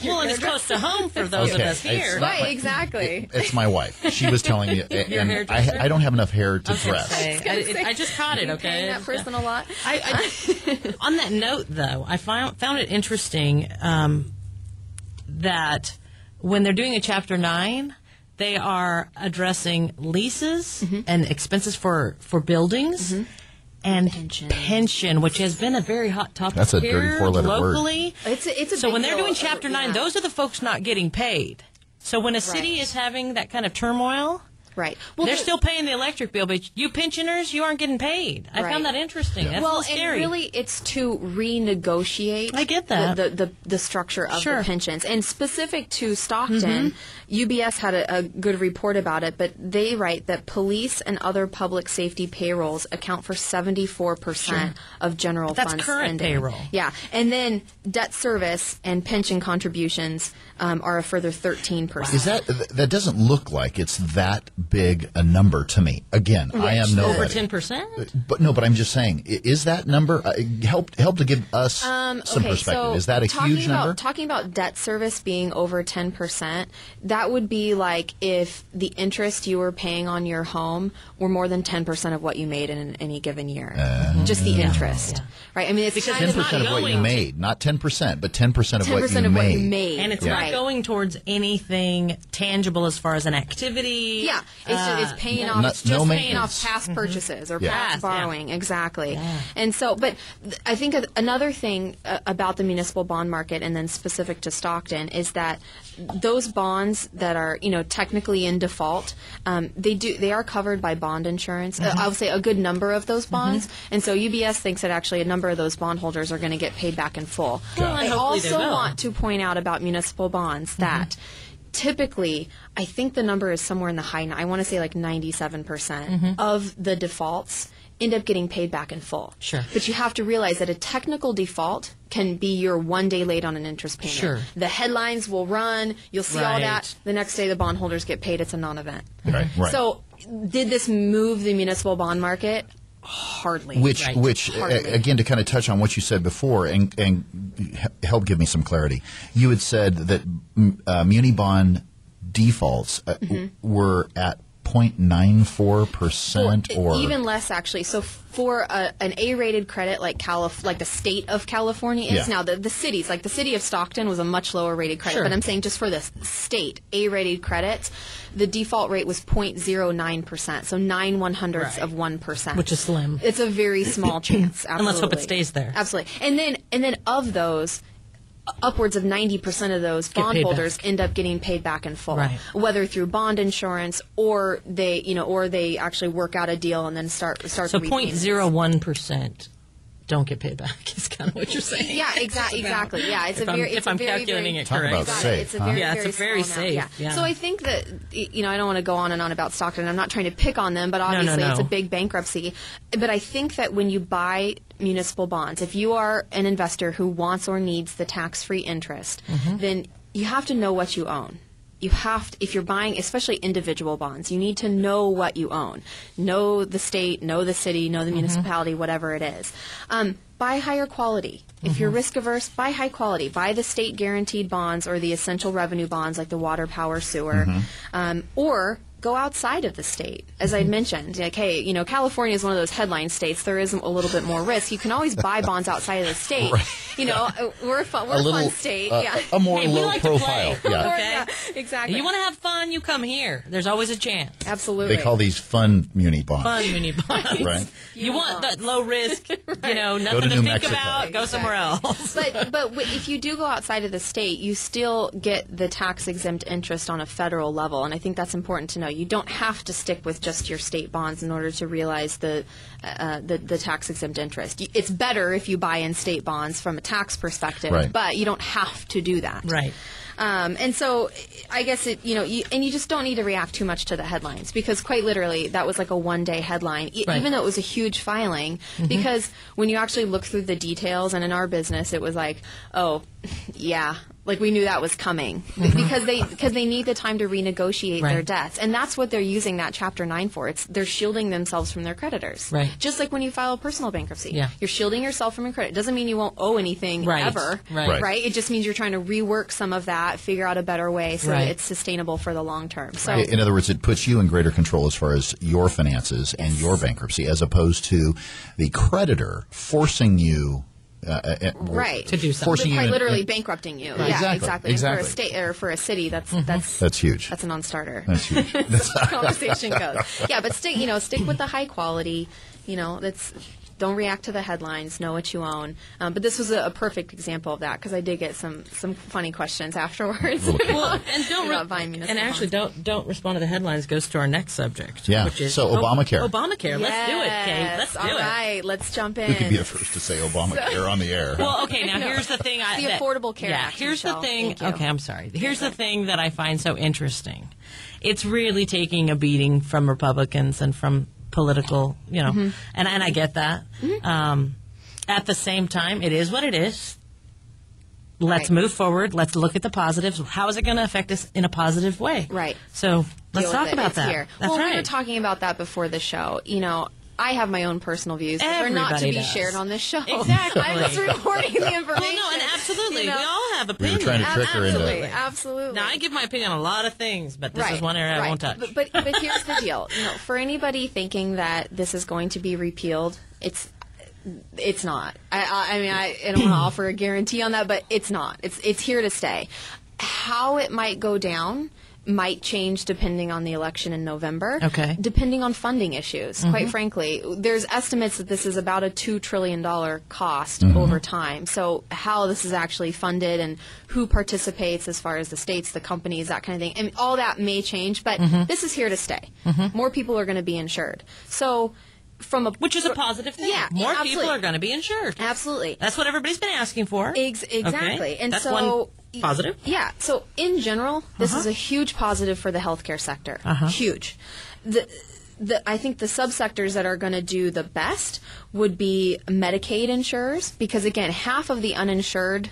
Speaker 4: Well, and it's close to home for those of us here.
Speaker 5: Right, exactly.
Speaker 3: It's my wife. She was telling me, and I don't have enough hair to dress.
Speaker 4: I just caught it. Okay,
Speaker 5: paying that person a lot.
Speaker 4: On that note, though, I found it interesting that when they're doing a Chapter 9, they are addressing leases and expenses for buildings and pension, which has been a very hot topic.
Speaker 3: That's a
Speaker 4: here
Speaker 3: dirty four-letter
Speaker 4: locally.
Speaker 3: word.
Speaker 5: It's a
Speaker 4: so
Speaker 5: big
Speaker 4: when they're
Speaker 5: deal.
Speaker 4: doing Chapter 9, those are the folks not getting paid. So when a city is having that kind of turmoil,
Speaker 5: right.
Speaker 4: Well, they're still paying the electric bill, but you pensioners, you aren't getting paid. I found that interesting. That's a little scary.
Speaker 5: And really, it's to renegotiate.
Speaker 4: I get that.
Speaker 5: The structure of the pensions, and specific to Stockton, UBS had a good report about it. But they write that police and other public safety payrolls account for 74% of general fund
Speaker 4: That's current
Speaker 5: spending.
Speaker 4: payroll.
Speaker 5: Yeah, and then debt service and pension contributions are a further 13%.
Speaker 3: Is that doesn't look like it's that big a number to me. Again, I am nobody.
Speaker 4: Over 10%?
Speaker 3: But I'm just saying, is that number help to give us some perspective?
Speaker 5: So
Speaker 3: is that a huge number?
Speaker 5: Talking about debt service being over 10%, that would be like if the interest you were paying on your home were more than 10% of what you made in any given year. Just the interest, right? I mean, it's
Speaker 4: Because
Speaker 5: kind
Speaker 4: it's
Speaker 5: of
Speaker 3: 10% of what you made, not 10%, but 10% of what you made.
Speaker 4: And it's not going towards anything tangible as far as an activity.
Speaker 5: Yeah, it's paying off. It's just paying off past purchases or past borrowing. Exactly. Yeah. And so, but I think another thing about the municipal bond market, and then specific to Stockton, is that those bonds that are technically in default, they are covered by bond insurance. I would say a good number of those bonds, and so UBS thinks that actually a number of those bondholders are going to get paid back in full.
Speaker 4: Well,
Speaker 5: I also want to point out about municipal bonds that typically, I think the number is somewhere in the high, I want to say like 97% of the defaults end up getting paid back in full.
Speaker 4: Sure.
Speaker 5: But you have to realize that a technical default can be you're 1 day late on an interest payment.
Speaker 4: Sure.
Speaker 5: The headlines will run, you'll see all that. The next day the bondholders get paid. It's a non-event.
Speaker 3: Right.
Speaker 5: So did this move the municipal bond market? Hardly.
Speaker 3: Which
Speaker 5: Hardly.
Speaker 3: Again, to kind of touch on what you said before and help give me some clarity, you had said that muni bond defaults were at 0.94% or
Speaker 5: even less actually. So for an A-rated credit like the state of California is now, the cities, like the city of Stockton was a much lower rated credit, but I'm saying just for the state A-rated credits, the default rate was 0.09%, so 9/100ths of 1%,
Speaker 4: which is slim.
Speaker 5: It's a very small chance. Absolutely.
Speaker 4: And let's hope it stays there.
Speaker 5: Absolutely. And then of those, upwards of 90% of those bondholders end up getting paid back in full, whether through bond insurance or they actually work out a deal and then start. So
Speaker 4: 0.01% don't get paid back is kind of what you're saying.
Speaker 5: Yeah, exactly. Yeah, it's
Speaker 4: if I'm calculating it
Speaker 3: talk
Speaker 4: correctly.
Speaker 3: about safe.
Speaker 5: It's a very,
Speaker 4: it's a very safe.
Speaker 5: Yeah. So I think that I don't want to go on and on about Stockton. I'm not trying to pick on them, but obviously it's a big bankruptcy. But I think that when you buy municipal bonds, if you are an investor who wants or needs the tax-free interest, then you have to know what you own. You have to, if you're buying, especially individual bonds, you need to know what you own. Know the state, know the city, know the municipality, whatever it is. Buy higher quality. If you're risk averse, buy high quality. Buy the state guaranteed bonds or the essential revenue bonds like the water, power, sewer, or go outside of the state. As I mentioned, like, hey, California is one of those headline states. There is a little bit more risk. You can always buy bonds outside of the state. We're a fun state.
Speaker 3: A more low
Speaker 4: like
Speaker 3: profile.
Speaker 5: Exactly.
Speaker 4: You want to have fun, you come here. There's always a chance.
Speaker 5: Absolutely.
Speaker 3: They call these fun muni bonds.
Speaker 4: Fun muni bonds.
Speaker 3: Right.
Speaker 4: You want that low risk,
Speaker 5: Right.
Speaker 4: Nothing to
Speaker 3: New
Speaker 4: think
Speaker 3: Mexico.
Speaker 4: about. Go somewhere else.
Speaker 5: But if you do go outside of the state, you still get the tax-exempt interest on a federal level, and I think that's important to know. You don't have to stick with just your state bonds in order to realize the tax-exempt interest. It's better if you buy in state bonds from a tax perspective,
Speaker 3: right.
Speaker 5: but you don't have to do that.
Speaker 4: Right.
Speaker 5: And so I guess you just don't need to react too much to the headlines, because quite literally that was like a one-day headline,
Speaker 4: Right.
Speaker 5: even though it was a huge filing, because when you actually look through the details, and in our business it was like, oh, yeah, like we knew that was coming, because they need the time to renegotiate
Speaker 4: Right.
Speaker 5: their debts, and that's what they're using that Chapter 9 for. They're shielding themselves from their creditors.
Speaker 4: Right.
Speaker 5: Just like when you file a personal bankruptcy.
Speaker 4: Yeah.
Speaker 5: You're shielding yourself from your credit. It doesn't mean you won't owe anything
Speaker 4: Right.
Speaker 5: ever.
Speaker 4: Right.
Speaker 5: Right. It just means you're trying to rework some of that, figure out a better way so
Speaker 4: Right.
Speaker 5: that it's sustainable for the long term. So
Speaker 3: In other words, it puts you in greater control as far as your finances and your bankruptcy, as opposed to the creditor forcing you.
Speaker 5: right.
Speaker 4: To do something.
Speaker 3: Forcing you
Speaker 5: Quite
Speaker 3: in-
Speaker 5: literally bankrupting you.
Speaker 3: Right.
Speaker 5: Yeah,
Speaker 3: Exactly.
Speaker 5: exactly. And for a state or for a city, that's
Speaker 3: That's huge.
Speaker 5: that's a non-starter.
Speaker 3: That's huge.
Speaker 5: As the conversation goes. Yeah, but stick with the high quality. Don't react to the headlines. Know what you own. But this was a perfect example of that, because I did get some funny questions afterwards.
Speaker 4: Well, and
Speaker 5: About buying municipal
Speaker 4: and actually don't respond to the headlines. Goes to our next subject.
Speaker 3: Yeah.
Speaker 4: Which is
Speaker 3: So Obamacare.
Speaker 4: Obamacare. Let's do it, Kate. Let's do
Speaker 5: All
Speaker 4: it.
Speaker 5: right, let's jump in.
Speaker 3: Who could be the first to say Obamacare on the air?
Speaker 4: Well, okay. Now here's the thing.
Speaker 5: The Affordable Care
Speaker 4: Yeah.
Speaker 5: Act,
Speaker 4: Here's
Speaker 5: Michelle.
Speaker 4: the thing.
Speaker 5: Thank you.
Speaker 4: Okay, I'm sorry. Here's the thing that I find so interesting. It's really taking a beating from Republicans and from political, and I get that. At the same time, it is what it is. Let's
Speaker 5: Right.
Speaker 4: move forward. Let's look at the positives. How is it going to affect us in a positive way?
Speaker 5: Right.
Speaker 4: So let's
Speaker 5: Deal
Speaker 4: talk
Speaker 5: with it.
Speaker 4: about
Speaker 5: It's
Speaker 4: that.
Speaker 5: Here.
Speaker 4: That's
Speaker 5: well,
Speaker 4: right.
Speaker 5: we were talking about that before the show. I have my own personal views. They're not to
Speaker 4: Everybody
Speaker 5: be
Speaker 4: does.
Speaker 5: shared on this show.
Speaker 4: Exactly.
Speaker 5: I'm just reporting the information.
Speaker 4: Well, no, and absolutely. We all have
Speaker 3: We
Speaker 4: opinions.
Speaker 3: were trying to trick her into
Speaker 5: Absolutely,
Speaker 3: it.
Speaker 5: absolutely.
Speaker 4: Now, I give my opinion on a lot of things, but this is one area I won't touch.
Speaker 5: But here's the deal. For anybody thinking that this is going to be repealed, it's not. I mean, I don't want to offer a guarantee on that, but it's not. It's here to stay. How it might go down might change depending on the election in November.
Speaker 4: Okay.
Speaker 5: Depending on funding issues. Quite frankly, there's estimates that this is about a $2 trillion cost over time. So how this is actually funded and who participates as far as the states, the companies, that kind of thing. And all that may change, but this is here to stay. More people are going to be insured. So
Speaker 4: which is a positive thing.
Speaker 5: Yeah,
Speaker 4: More
Speaker 5: absolutely.
Speaker 4: people are going to be insured.
Speaker 5: Absolutely.
Speaker 4: That's what everybody's been asking for.
Speaker 5: Exactly.
Speaker 4: Okay?
Speaker 5: And
Speaker 4: that's
Speaker 5: so
Speaker 4: one positive.
Speaker 5: Yeah. So in general, this is a huge positive for the healthcare sector. Huge. I think the subsectors that are going to do the best would be Medicaid insurers, because again, half of the uninsured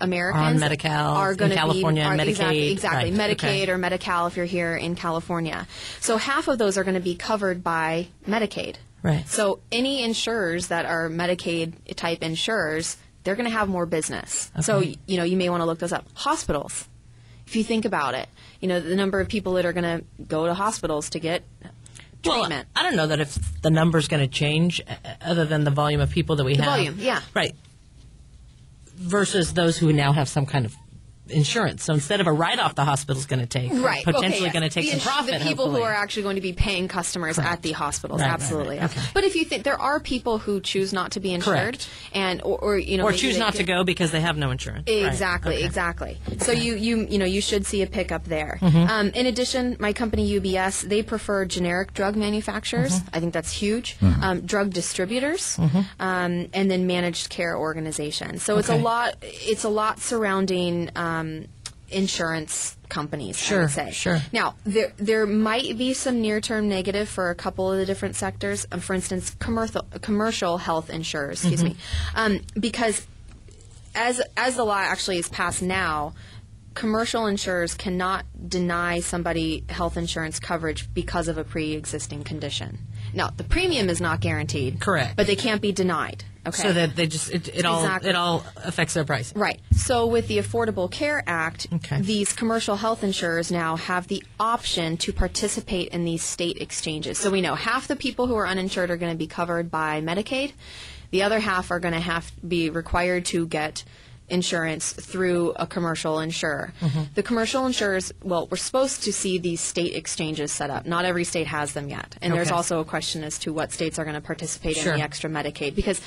Speaker 5: Americans
Speaker 4: on Medi-Cal
Speaker 5: are going
Speaker 4: in
Speaker 5: to
Speaker 4: California,
Speaker 5: be
Speaker 4: Medicaid.
Speaker 5: exactly
Speaker 4: Right.
Speaker 5: Medicaid
Speaker 4: Okay.
Speaker 5: or Medi-Cal if you're here in California. So half of those are going to be covered by Medicaid.
Speaker 4: Right.
Speaker 5: So any insurers that are Medicaid type insurers, they're going to have more business.
Speaker 4: Okay.
Speaker 5: So you may want to look those up. Hospitals. If you think about it, the number of people that are going to go to hospitals to get treatment.
Speaker 4: Well, I don't know that if the number's going to change, other than the volume of people that we have.
Speaker 5: Volume, yeah.
Speaker 4: Right. Versus those who now have some kind of insurance. So instead of a write-off the hospital's going to take,
Speaker 5: Right.
Speaker 4: potentially going to take some profit,
Speaker 5: The people
Speaker 4: hopefully.
Speaker 5: who are actually going to be paying customers at the hospitals,
Speaker 4: Right, right,
Speaker 5: absolutely.
Speaker 4: right. Okay.
Speaker 5: But if you think there are people who choose not to be insured,
Speaker 4: Correct.
Speaker 5: and or
Speaker 4: or choose not to go because they have no insurance. Right.
Speaker 5: Exactly,
Speaker 4: Okay.
Speaker 5: exactly. So you should see a pickup there.
Speaker 4: Mm-hmm.
Speaker 5: In addition, my company UBS, they prefer generic drug manufacturers.
Speaker 4: Mm-hmm.
Speaker 5: I think that's huge. Drug distributors, and then managed care organizations. So
Speaker 4: Okay.
Speaker 5: it's a lot surrounding insurance companies, I
Speaker 4: Sure,
Speaker 5: would say.
Speaker 4: sure.
Speaker 5: Now, there might be some near-term negative for a couple of the different sectors. For instance, commercial health insurers, excuse me, because as the law actually is passed now, commercial insurers cannot deny somebody health insurance coverage because of a pre-existing condition. Now, the premium is not guaranteed.
Speaker 4: Correct.
Speaker 5: But they can't be denied. Okay.
Speaker 4: So that they just it all affects their price.
Speaker 5: Right. So with the Affordable Care Act,
Speaker 4: Okay.
Speaker 5: these commercial health insurers now have the option to participate in these state exchanges. So we know half the people who are uninsured are going to be covered by Medicaid. The other half are going to have to be required to get insurance through a commercial insurer. The commercial insurers, well, we're supposed to see these state exchanges set up. Not every state has them yet. And there's also a question as to what states are going to participate in the extra Medicaid. Because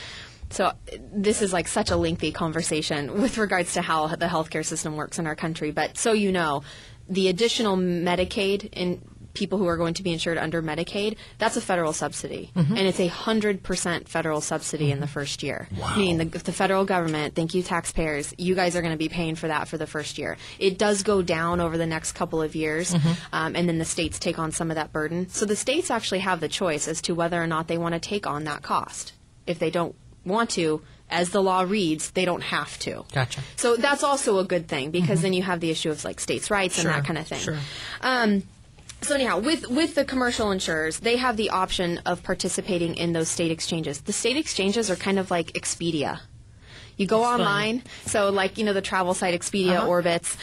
Speaker 5: so this is like such a lengthy conversation with regards to how the healthcare system works in our country. But so you know, the additional Medicaid in people who are going to be insured under Medicaid, that's a federal subsidy. And it's 100% federal subsidy in the first year. Meaning the federal government, thank you taxpayers, you guys are going to be paying for that for the first year. It does go down over the next couple of years, and then the states take on some of that burden. So the states actually have the choice as to whether or not they want to take on that cost. If they don't want to, as the law reads, they don't have to.
Speaker 4: Gotcha.
Speaker 5: So that's also a good thing, because then you have the issue of like states' rights and that kind of thing. So anyhow, with the commercial insurers, they have the option of participating in those state exchanges. The state exchanges are kind of like Expedia. You go online, so like, the travel site Expedia Orbitz,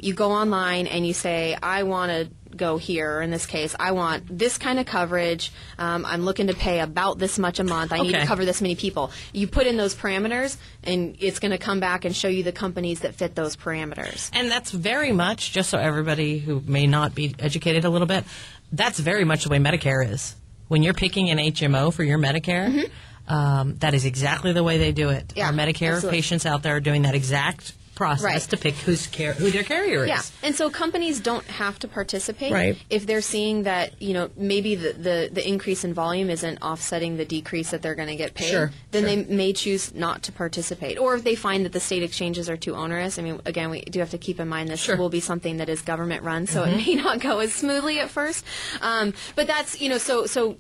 Speaker 5: you go online and you say, I want to go here, or in this case, I want this kind of coverage, I'm looking to pay about this much a month, I need to cover this many people. You put in those parameters, and it's going to come back and show you the companies that fit those parameters.
Speaker 4: And that's very much, just so everybody who may not be educated a little bit, that's very much the way Medicare is. When you're picking an HMO for your Medicare, that is exactly the way they do it. Our Medicare patients out there are doing that exact process to pick who their carrier is.
Speaker 5: Yeah, and so companies don't have to participate if they're seeing that, maybe the increase in volume isn't offsetting the decrease that they're going to get paid. Then they may choose not to participate. Or if they find that the state exchanges are too onerous. I mean, again, we do have to keep in mind this will be something that is government run, so it may not go as smoothly at first. But that's, so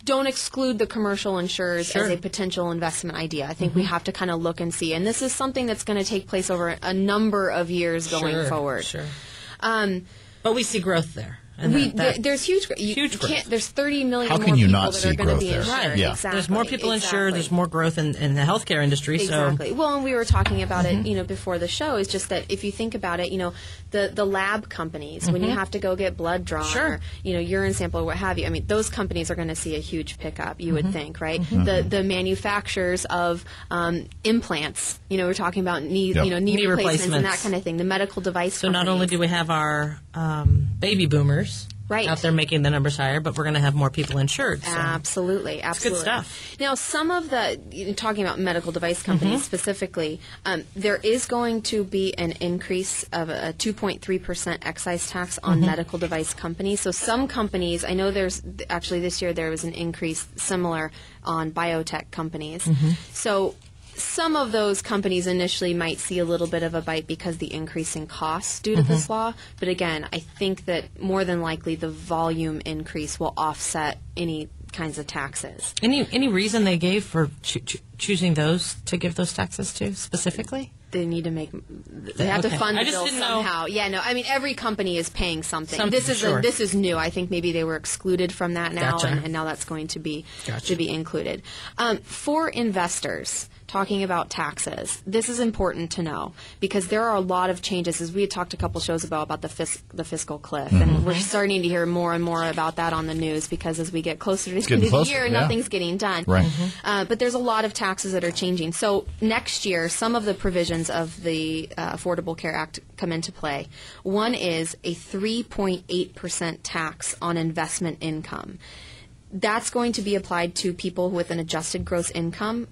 Speaker 5: don't exclude the commercial insurers as a potential investment idea. I think we have to kind of look and see. And this is something that's going to take place over a number of years going forward.
Speaker 4: But we see growth there. And
Speaker 5: there's huge growth. There's 30 million more people that are going to be insured.
Speaker 4: Right. Yeah.
Speaker 5: Exactly.
Speaker 4: There's more people insured. There's more growth in the healthcare industry.
Speaker 5: Exactly.
Speaker 4: So.
Speaker 5: Well, and we were talking about it, before the show. Is just that if you think about it, the lab companies, when you have to go get blood drawn, or urine sample, or what have you. I mean, those companies are going to see a huge pickup. You would think, right? The manufacturers of implants. We're talking about knee replacements and that kind of thing. The medical device.
Speaker 4: So not only do we have our baby boomers out there making the numbers higher, but we're going to have more people insured. So.
Speaker 5: Absolutely.
Speaker 4: It's good stuff.
Speaker 5: Now, some of talking about medical device companies specifically, there is going to be an increase of a 2.3% excise tax on medical device companies. So some companies, I know there's actually this year there was an increase similar on biotech companies. So some of those companies initially might see a little bit of a bite because the increase in costs due to this law. But again, I think that more than likely the volume increase will offset any kinds of taxes.
Speaker 4: Any reason they gave for choosing those to give those taxes to specifically?
Speaker 5: They need to they have to fund the bill somehow. Yeah, no, I mean, every company is paying something. This is new. I think maybe they were excluded from that now, and now that's going to be included. For investors, talking about taxes, this is important to know because there are a lot of changes, as we had talked a couple shows about the fiscal cliff, and we're starting to hear more and more about that on the news because as we get closer to the end of the year, nothing's getting done. Right. But there's a lot of taxes that are changing. So next year, some of the provisions of the Affordable Care Act come into play. One is a 3.8% tax on investment income. That's going to be applied to people with an adjusted gross income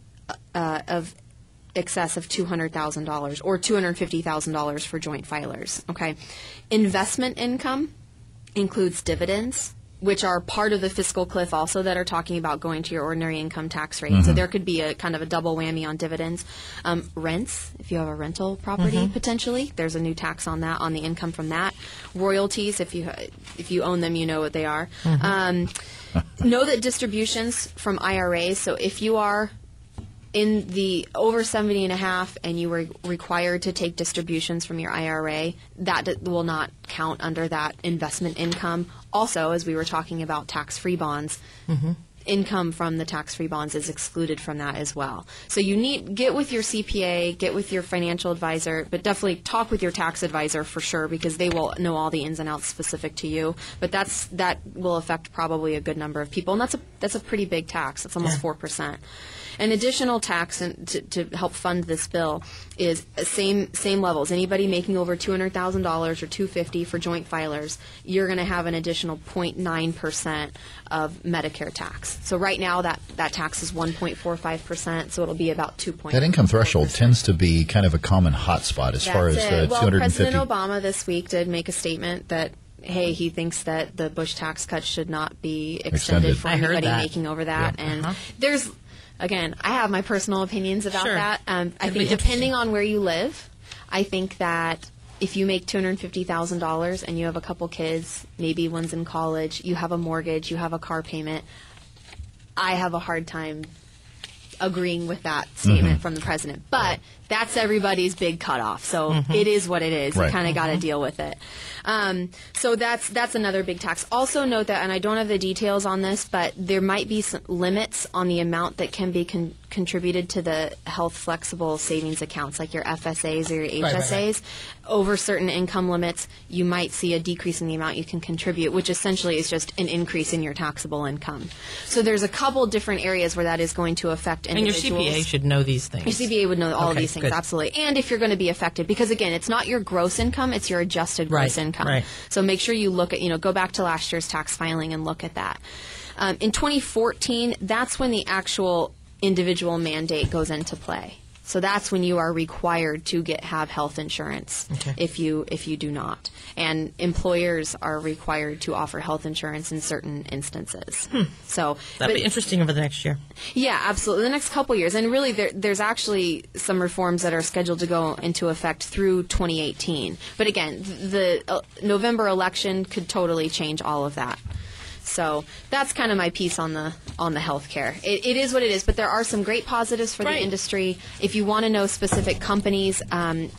Speaker 5: of excess of $200,000 or $250,000 for joint filers. Okay, investment income includes dividends, which are part of the fiscal cliff also that are talking about going to your ordinary income tax rate. So there could be a kind of a double whammy on dividends. Rents, if you have a rental property potentially, there's a new tax on that, on the income from that. Royalties, if you own them, you know what they are. Know that distributions from IRAs, so if you are in the over 70 and a half and you were required to take distributions from your IRA, that will not count under that investment income. Also, as we were talking about tax-free bonds, income from the tax-free bonds is excluded from that as well. So get with your CPA, get with your financial advisor, but definitely talk with your tax advisor for sure, because they will know all the ins and outs specific to you. But that will affect probably a good number of people, and that's a pretty big tax. It's almost 4%. An additional tax to help fund this bill is same levels. Anybody making over $200,000 or $250,000 for joint filers, you're going to have an additional 0.9% of Medicare tax. So right now that tax is 1.45%, so it'll be about 2.9%.
Speaker 3: That income threshold tends to be kind of a common hotspot as far as the 250.
Speaker 5: President Obama this week did make a statement that, hey, he thinks that the Bush tax cuts should not be extended for anybody making over that. Yeah. And there's, again, I have my personal opinions about that. I think depending on where you live, I think that if you make $250,000 and you have a couple kids, maybe one's in college, you have a mortgage, you have a car payment, I have a hard time agreeing with that statement from the president. But that's everybody's big cutoff. So it is what it is. Right. You kind of got to deal with it. So that's another big tax. Also note that, and I don't have the details on this, but there might be some limits on the amount that can be contributed to the health flexible savings accounts, like your FSAs or your HSAs. Right. Over certain income limits, you might see a decrease in the amount you can contribute, which essentially is just an increase in your taxable income. So there's a couple different areas where that is going to affect individuals.
Speaker 4: And your CPA should know these things.
Speaker 5: Your CPA would know all of these things, absolutely. And if you're going to be affected, because again, it's not your gross income, it's your adjusted gross income. Right. So make sure you look at, go back to last year's tax filing and look at that. In 2014, that's when the actual individual mandate goes into play. So that's when you are required to have health insurance if you do not. And employers are required to offer health insurance in certain instances. So
Speaker 4: that'd be interesting over the next year.
Speaker 5: Yeah, absolutely. The next couple years. And really there's actually some reforms that are scheduled to go into effect through 2018. But again, the November election could totally change all of that. So that's kind of my piece on the healthcare. It is what it is, but there are some great positives for the industry. If you want to know specific companies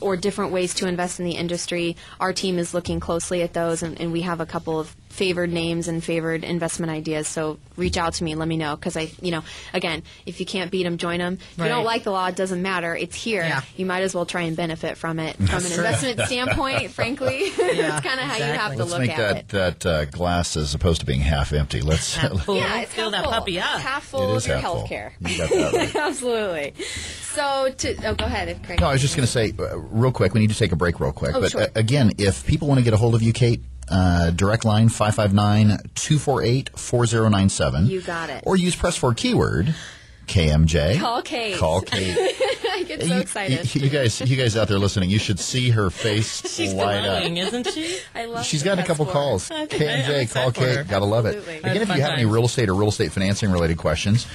Speaker 5: or different ways to invest in the industry, our team is looking closely at those, and we have a couple of favored names and favored investment ideas. So reach out to me, let me know, because again, if you can't beat them, join them. If you don't like the law, it doesn't matter. It's here. Yeah. You might as well try and benefit from it from an investment standpoint. Frankly, that's kind of how you have to look at it.
Speaker 3: Let's make that glass as opposed to being half empty. Let's
Speaker 4: fill
Speaker 5: that
Speaker 4: puppy up.
Speaker 5: Half full of your health care.
Speaker 3: You got that right.
Speaker 5: Absolutely. So, go ahead, Craig.
Speaker 3: No, I was just going to say, real quick, we need to take a break real quick. But
Speaker 5: sure.
Speaker 3: Again, if people want to get a hold of you, Kate, direct line 559-248-4097.
Speaker 5: You got it.
Speaker 3: Or use press 4 keyword KMJ.
Speaker 5: Call Kate. I get so excited.
Speaker 3: You guys out there listening, you should see her face light up.
Speaker 4: Isn't she?
Speaker 5: I love.
Speaker 3: She's got a couple calls. KMJ, call Kate. Gotta love it.
Speaker 5: Absolutely.
Speaker 3: Again, if you have any real estate or real estate financing related questions,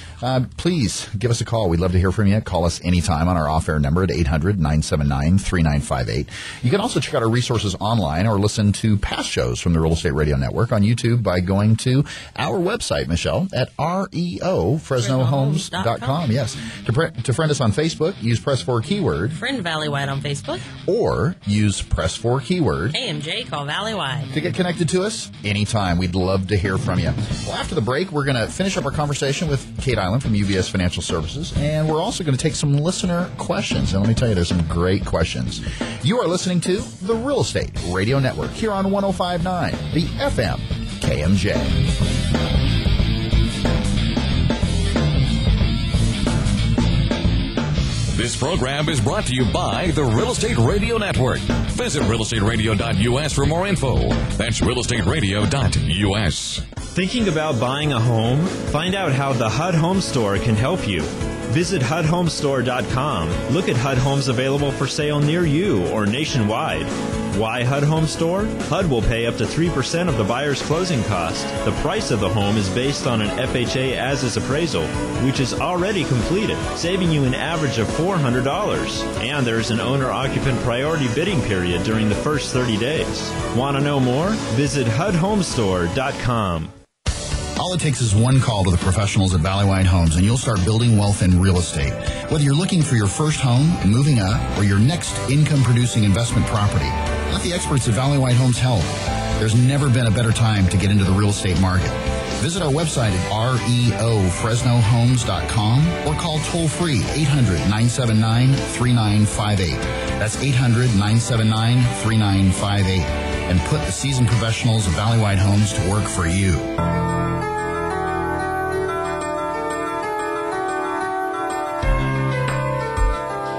Speaker 3: please give us a call. We'd love to hear from you. Call us anytime on our off-air number at 800-979-3958. You can also check out our resources online or listen to past shows from the Real Estate Radio Network on YouTube by going to our website, Michelle, at REOFresnoHomes.com. Yes. To friend us on Facebook, use press 4 keyword
Speaker 4: Friend Valley Wide on Facebook,
Speaker 3: or use press 4 keyword
Speaker 4: KMJ, call Valley Wide.
Speaker 3: To get connected to us anytime. We'd love to hear from you. Well, after the break, we're going to finish up our conversation with Kate Eiland from UBS Financial Services, and we're also going to take some listener questions. And let me tell you, there's some great questions. You are listening to the Real Estate Radio Network here on 105.9, the FM KMJ.
Speaker 2: This program is brought to you by the Real Estate Radio Network. Visit realestateradio.us for more info. That's realestateradio.us.
Speaker 6: Thinking about buying a home? Find out how the HUD Home Store can help you. Visit HUDHomestore.com. Look at HUD homes available for sale near you or nationwide. Why HUD Home Store? HUD will pay up to 3% of the buyer's closing cost. The price of the home is based on an FHA as-is appraisal, which is already completed, saving you an average of $400. And there's an owner-occupant priority bidding period during the first 30 days. Want to know more? Visit HUDHomestore.com.
Speaker 3: All it takes is one call to the professionals at Valleywide Homes, and you'll start building wealth in real estate. Whether you're looking for your first home, moving up, or your next income-producing investment property, let the experts at Valleywide Homes help. There's never been a better time to get into the real estate market. Visit our website at reofresnohomes.com or call toll-free 800-979-3958. That's 800-979-3958. And put the seasoned professionals of Valleywide Homes to work for you.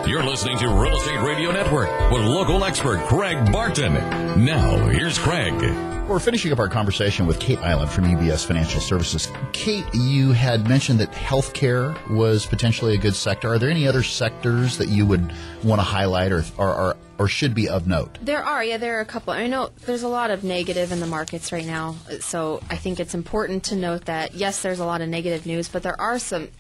Speaker 2: You're listening to Real Estate Radio Network with local expert Craig Barton. Now, here's Craig.
Speaker 3: We're finishing up our conversation with Kate Eiland from UBS Financial Services. Kate, you had mentioned that healthcare was potentially a good sector. Are there any other sectors that you would want to highlight or should be of note?
Speaker 5: There are a couple. I know there's a lot of negative in the markets right now, so I think it's important to note that, yes, there's a lot of negative news, but there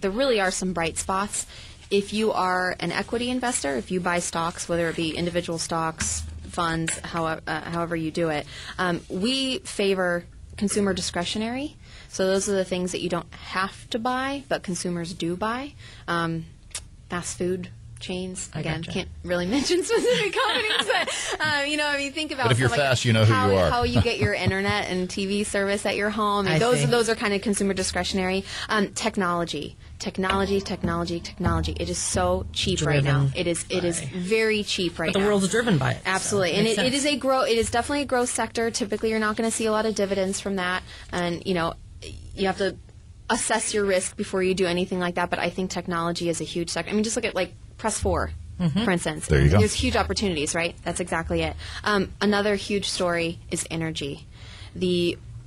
Speaker 5: really are some bright spots. If you are an equity investor, if you buy stocks, whether it be individual stocks, funds, however you do it, we favor consumer discretionary. So those are the things that you don't have to buy, but consumers do buy. Fast food chains, again, can't really mention specific companies, but think about.
Speaker 3: But if you're fast, you know who you are. How
Speaker 5: you get your internet and TV service at your home. And those are kind of consumer discretionary. Technology. It is so cheap right now. It is very cheap right now.
Speaker 4: But the world's driven by it.
Speaker 5: Absolutely, and it is definitely a growth sector. Typically, you're not going to see a lot of dividends from that, and you have to assess your risk before you do anything like that. But I think technology is a huge sector. I mean, just look at Press 4. For instance.
Speaker 3: There you go.
Speaker 5: There's huge opportunities, right? That's exactly it. Another huge story is energy.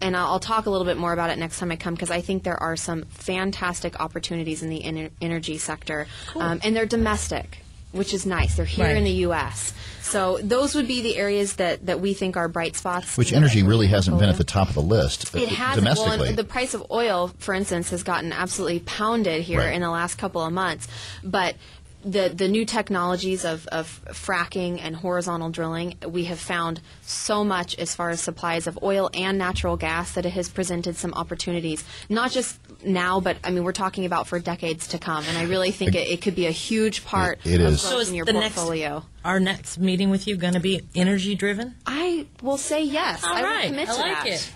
Speaker 5: And I'll talk a little bit more about it next time I come, because I think there are some fantastic opportunities in the energy sector. Cool. And they're domestic, which is nice. They're here in the U.S. So those would be the areas that we think are bright spots.
Speaker 3: Which energy really hasn't been at the top of the list
Speaker 5: it hasn't.
Speaker 3: Domestically.
Speaker 5: Well, the price of oil, for instance, has gotten absolutely pounded here in the last couple of months. But the new technologies of fracking and horizontal drilling, we have found so much as far as supplies of oil and natural gas that it has presented some opportunities, not just now, but we're talking about for decades to come. And I really think it could be a huge part of growth in your portfolio.
Speaker 4: Our next meeting with you going to be energy driven?
Speaker 5: I will say yes.
Speaker 4: All right.
Speaker 5: I will commit to that.
Speaker 4: It.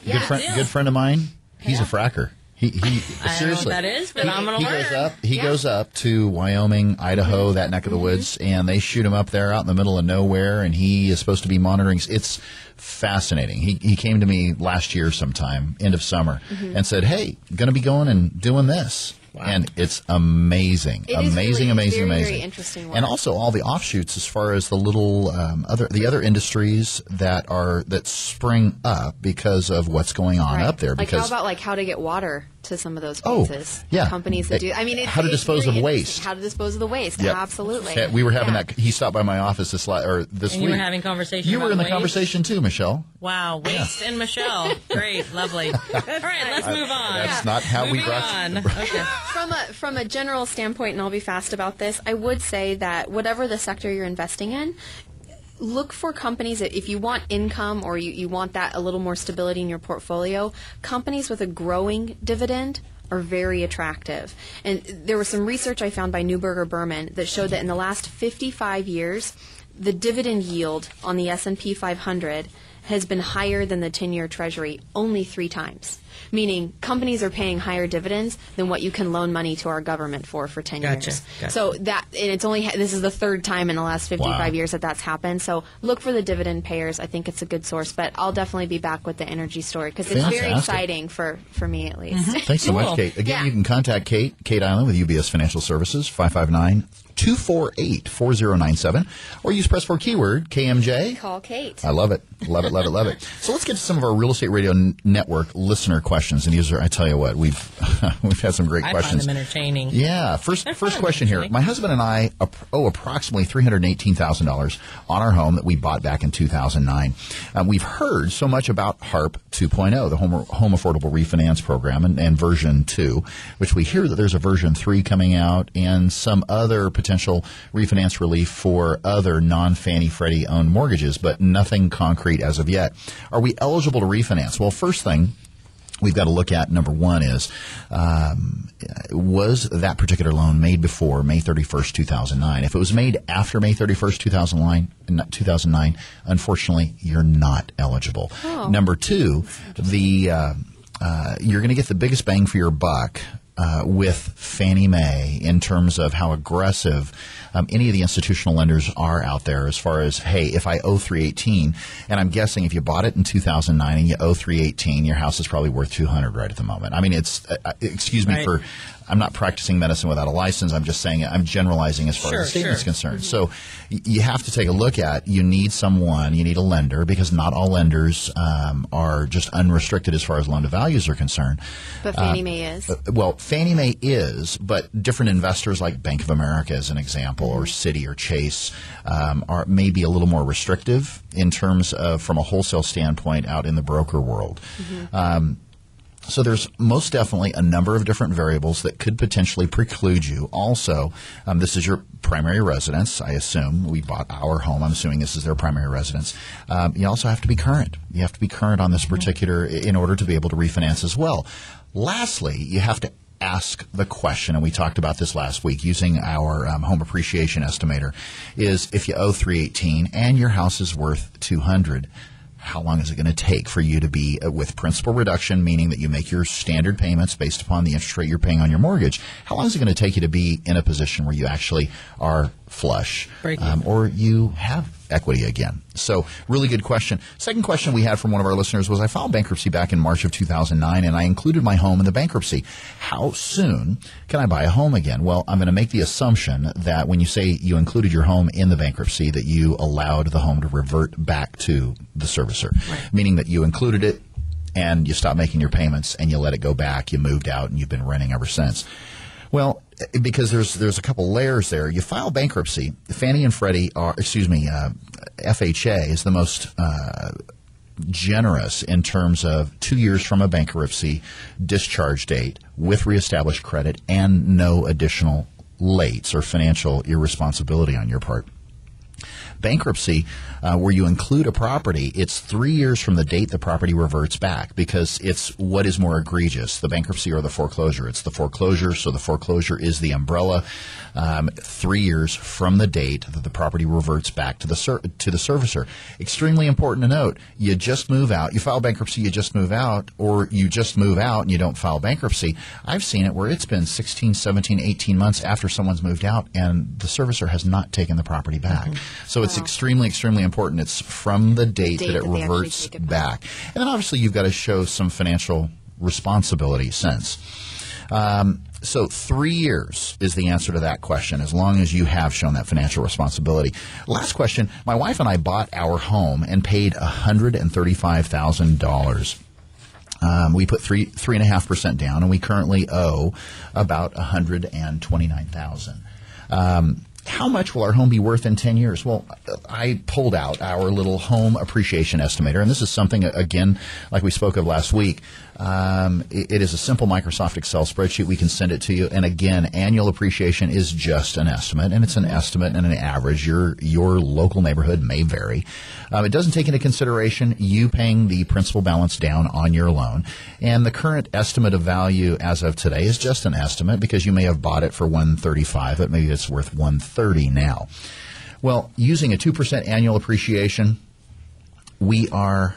Speaker 3: Good friend of mine. He's a fracker. He seriously.
Speaker 4: I don't know what that is, but I'm going to learn.
Speaker 3: He goes up to Wyoming, Idaho, that neck of the woods, and they shoot him up there out in the middle of nowhere, and he is supposed to be monitoring. It's fascinating. He came to me last year sometime, end of summer, and said, "Hey, going to be going and doing this." Wow. And it's amazing. Amazing.
Speaker 5: Very interesting work.
Speaker 3: And also all the offshoots as far as the little other industries that spring up because of what's going on up there.
Speaker 5: How about how to get water to some of those places? Companies that do.
Speaker 3: How to dispose of waste.
Speaker 5: How to dispose of the waste. Yep. Absolutely.
Speaker 3: We were having that. He stopped by my office this week.
Speaker 4: You were having conversation.
Speaker 3: You were in the
Speaker 4: waste?
Speaker 3: Conversation too, Michelle.
Speaker 4: Wow, waste and Michelle. Great, lovely. All right, let's move on.
Speaker 3: That's not how we brought.
Speaker 4: Okay.
Speaker 5: From a general standpoint, and I'll be fast about this, I would say that whatever the sector you're investing in, look for companies that, if you want income or you want that a little more stability in your portfolio, companies with a growing dividend are very attractive. And there was some research I found by Neuberger Berman that showed that in the last 55 years, the dividend yield on the S&P 500 has been higher than the 10-year Treasury only 3 times. Meaning companies are paying higher dividends than what you can loan money to our government for 10 years. Gotcha. So this is the 3rd time in the last 55 years that's happened. So look for the dividend payers. I think it's a good source. But I'll definitely be back with the energy story because it's very exciting for me at least.
Speaker 3: Mm-hmm. Thanks so much, Kate. Again, you can contact Kate Eiland with UBS Financial Services, 559-248-4097, or use press 4 keyword KMJ.
Speaker 5: Call Kate.
Speaker 3: I love it. Love it. So let's get to some of our Real Estate Radio Network listener questions. And these are, I tell you what, we've had some great questions.
Speaker 4: I find them entertaining.
Speaker 3: Yeah. First question here. My husband and I owe approximately $318,000 on our home that we bought back in 2009. We've heard so much about HARP 2.0, the Home Affordable Refinance Program, and version 2, which we hear that there's a version 3 coming out and some other potential refinance relief for other non-Fannie Freddie owned mortgages, but nothing concrete as of yet. Are we eligible to refinance? Well, first thing we've got to look at, number one, is was that particular loan made before May 31st, 2009? If it was made after May 31st, 2009, unfortunately, you're not eligible. Oh. Number two, you're going to get the biggest bang for your buck with Fannie Mae in terms of how aggressive any of the institutional lenders are out there as far as, hey, if I owe $318, and I'm guessing if you bought it in 2009 and you owe $318, your house is probably worth $200 right at the moment. I mean, it's excuse me for. I'm not practicing medicine without a license. I'm just saying I'm generalizing as far as the statement is concerned. So you have to take a look at, you need someone, you need a lender, because not all lenders are just unrestricted as far as loan to values are concerned.
Speaker 5: But Fannie Mae is.
Speaker 3: Well, Fannie Mae is, but different investors like Bank of America as an example, or Citi or Chase are maybe a little more restrictive in terms of from a wholesale standpoint out in the broker world. So there's most definitely a number of different variables that could potentially preclude you. Also, this is your primary residence. I assume we bought our home. I'm assuming this is their primary residence. You also have to be current. You have to be current on this particular in order to be able to refinance as well. Lastly, you have to ask the question, and we talked about this last week using our home appreciation estimator, is if you owe $318 and your house is worth $200, how long is it going to take for you to be with principal reduction, meaning that you make your standard payments based upon the interest rate you're paying on your mortgage? How long is it going to take you to be in a position where you actually are flush or you have equity again? So really good question. Second question we had from one of our listeners was, I filed bankruptcy back in March of 2009 and I included my home in the bankruptcy. How soon can I buy a home again? Well, I'm going to make the assumption that when you say you included your home in the bankruptcy, that you allowed the home to revert back to the servicer, meaning that you included it and you stopped making your payments and you let it go back, you moved out, and you've been renting ever since. Well, because there's a couple layers there. You file bankruptcy. Fannie and Freddie are, FHA is the most generous in terms of 2 years from a bankruptcy discharge date with reestablished credit and no additional lates or financial irresponsibility on your part. Bankruptcy, where you include a property, it's 3 years from the date the property reverts back, because it's what is more egregious, the bankruptcy or the foreclosure. It's the foreclosure, so the foreclosure is the umbrella. 3 years from the date that the property reverts back to the servicer. Extremely important to note, you just move out, you file bankruptcy, you just move out, or you just move out and you don't file bankruptcy. I've seen it where it's been 16, 17, 18 months after someone's moved out and the servicer has not taken the property back. So it's extremely, extremely important. It's from the date that it reverts back. And then obviously you've got to show some financial responsibility sense. So 3 years is the answer to that question, as long as you have shown that financial responsibility. Last question. My wife and I bought our home and paid $135,000. We put 3.5% down, and we currently owe about $129,000. How much will our home be worth in 10 years? Well, I pulled out our little home appreciation estimator, and this is something, again, like we spoke of last week. It is a simple Microsoft Excel spreadsheet. We can send it to you. And again, annual appreciation is just an estimate, and it's an estimate and an average. Your local neighborhood may vary. It doesn't take into consideration you paying the principal balance down on your loan. And the current estimate of value as of today is just an estimate, because you may have bought it for $135, but maybe it's worth $130 now. Well, using a 2% annual appreciation, we are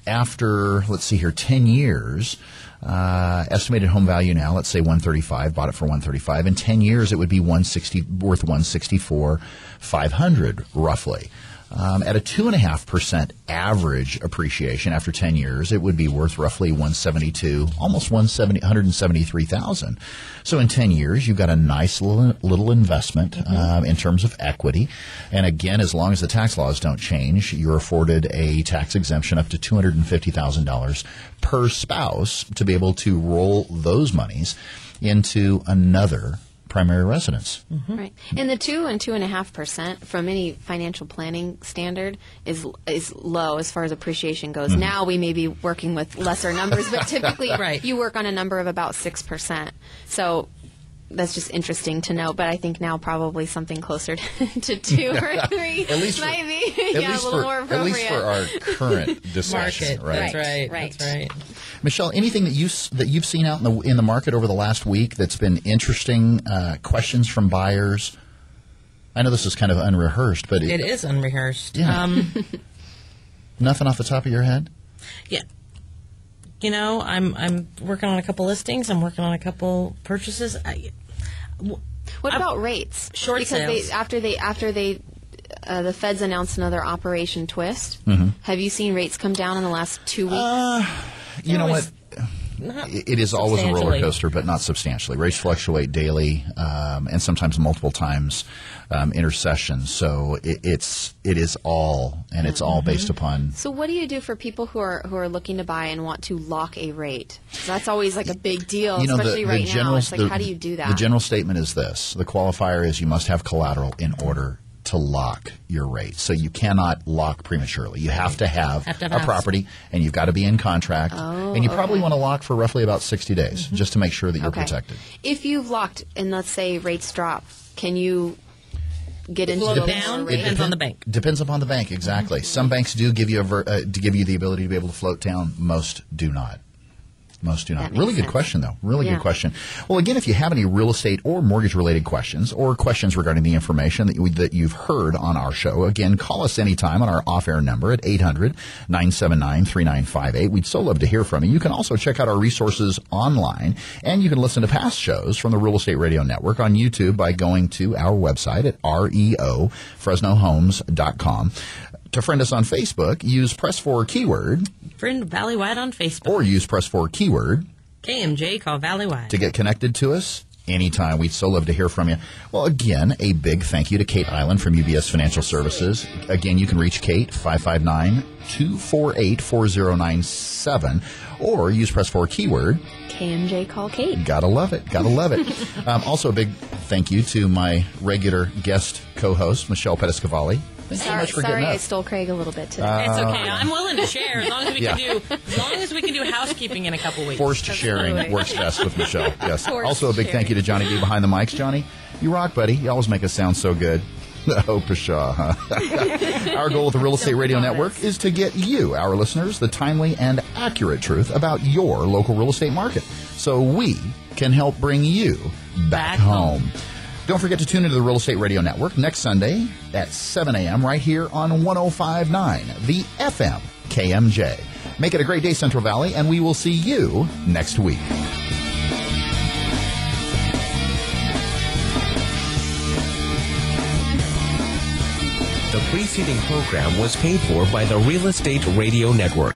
Speaker 3: after, let's see here, 10 years, estimated home value now, let's say $135, bought it for $135. In 10 years, it would be worth $164,500 roughly. At a 2.5% average appreciation after 10 years, it would be worth roughly $172,000, almost $173,000. So in 10 years, you've got a nice little investment in terms of equity. And again, as long as the tax laws don't change, you're afforded a tax exemption up to $250,000 per spouse to be able to roll those monies into another primary residence.
Speaker 5: Right. And the 2 and 2.5% from any financial planning standard is low as far as appreciation goes. Now we may be working with lesser numbers, but typically you work on a number of about 6%. So that's just interesting to know, but I think now probably something closer to 2 or 3
Speaker 3: at least
Speaker 5: might be a little more appropriate.
Speaker 3: At least for our current discussion.
Speaker 4: Market. That's right.
Speaker 3: Michelle, anything that you've seen out in the market over the last week that's been interesting, questions from buyers? I know this is kind of unrehearsed, but
Speaker 4: it is unrehearsed.
Speaker 3: Yeah. Nothing off the top of your head?
Speaker 4: Yeah. I'm working on a couple listings. I'm working on a couple purchases.
Speaker 5: What about rates?
Speaker 4: Short
Speaker 5: because
Speaker 4: sales.
Speaker 5: After the Feds announced another Operation Twist. Have you seen rates come down in the last 2 weeks?
Speaker 3: You know what? It is always a roller coaster, but not substantially. Rates fluctuate daily, and sometimes multiple times inter sessions. So it is all, and it's all based upon.
Speaker 5: So what do you do for people who are looking to buy and want to lock a rate? That's always like a big deal, especially right now. It's like, how do you do that?
Speaker 3: The general statement is this: the qualifier is you must have collateral in order to lock your rate. So you cannot lock prematurely. You have to have a property, and you've got to be in contract, and you probably want to lock for roughly about 60 days just to make sure that you're protected.
Speaker 5: If you've locked and let's say rates drop, can you get into
Speaker 4: the down? It depends on the bank.
Speaker 3: Depends upon the bank, exactly. Some banks do give you give you the ability to be able to float down. Most do not. Most do not. Really good question, though. Really good question. Well, again, if you have any real estate or mortgage-related questions or questions regarding the information that you've heard on our show, again, call us anytime on our off-air number at 800-979-3958. We'd so love to hear from you. You can also check out our resources online, and you can listen to past shows from the Real Estate Radio Network on YouTube by going to our website at REOFresnoHomes.com. To friend us on Facebook, use Press 4 keyword.
Speaker 4: Friend Valleywide on Facebook.
Speaker 3: Or use Press 4 keyword.
Speaker 4: KMJ, call Valleywide.
Speaker 3: To get connected to us anytime. We'd so love to hear from you. Well, again, a big thank you to Kate Eiland from UBS Financial Services. Again, you can reach Kate, 559-248-4097, or use Press 4 keyword.
Speaker 5: KMJ, call Kate.
Speaker 3: Gotta love it. Gotta love it. Also, a big thank you to my regular guest co-host, Michelle Pettiscavalli. Thanks so much for getting up.
Speaker 5: Sorry, I stole Craig a little bit today.
Speaker 4: It's okay. I'm willing to share as long as we can do housekeeping in a couple weeks.
Speaker 3: Forced sharing works best with Michelle. Yes. Also, a big thank you to Johnny B behind the mics. Johnny, you rock, buddy. You always make us sound so good. Oh, pshaw, huh? Our goal with the Real Estate Radio Network is to get you, our listeners, the timely and accurate truth about your local real estate market so we can help bring you back home. Don't forget to tune into the Real Estate Radio Network next Sunday at 7 a.m. right here on 105.9, the FM KMJ. Make it a great day, Central Valley, and we will see you next week.
Speaker 1: The preceding program was paid for by the Real Estate Radio Network.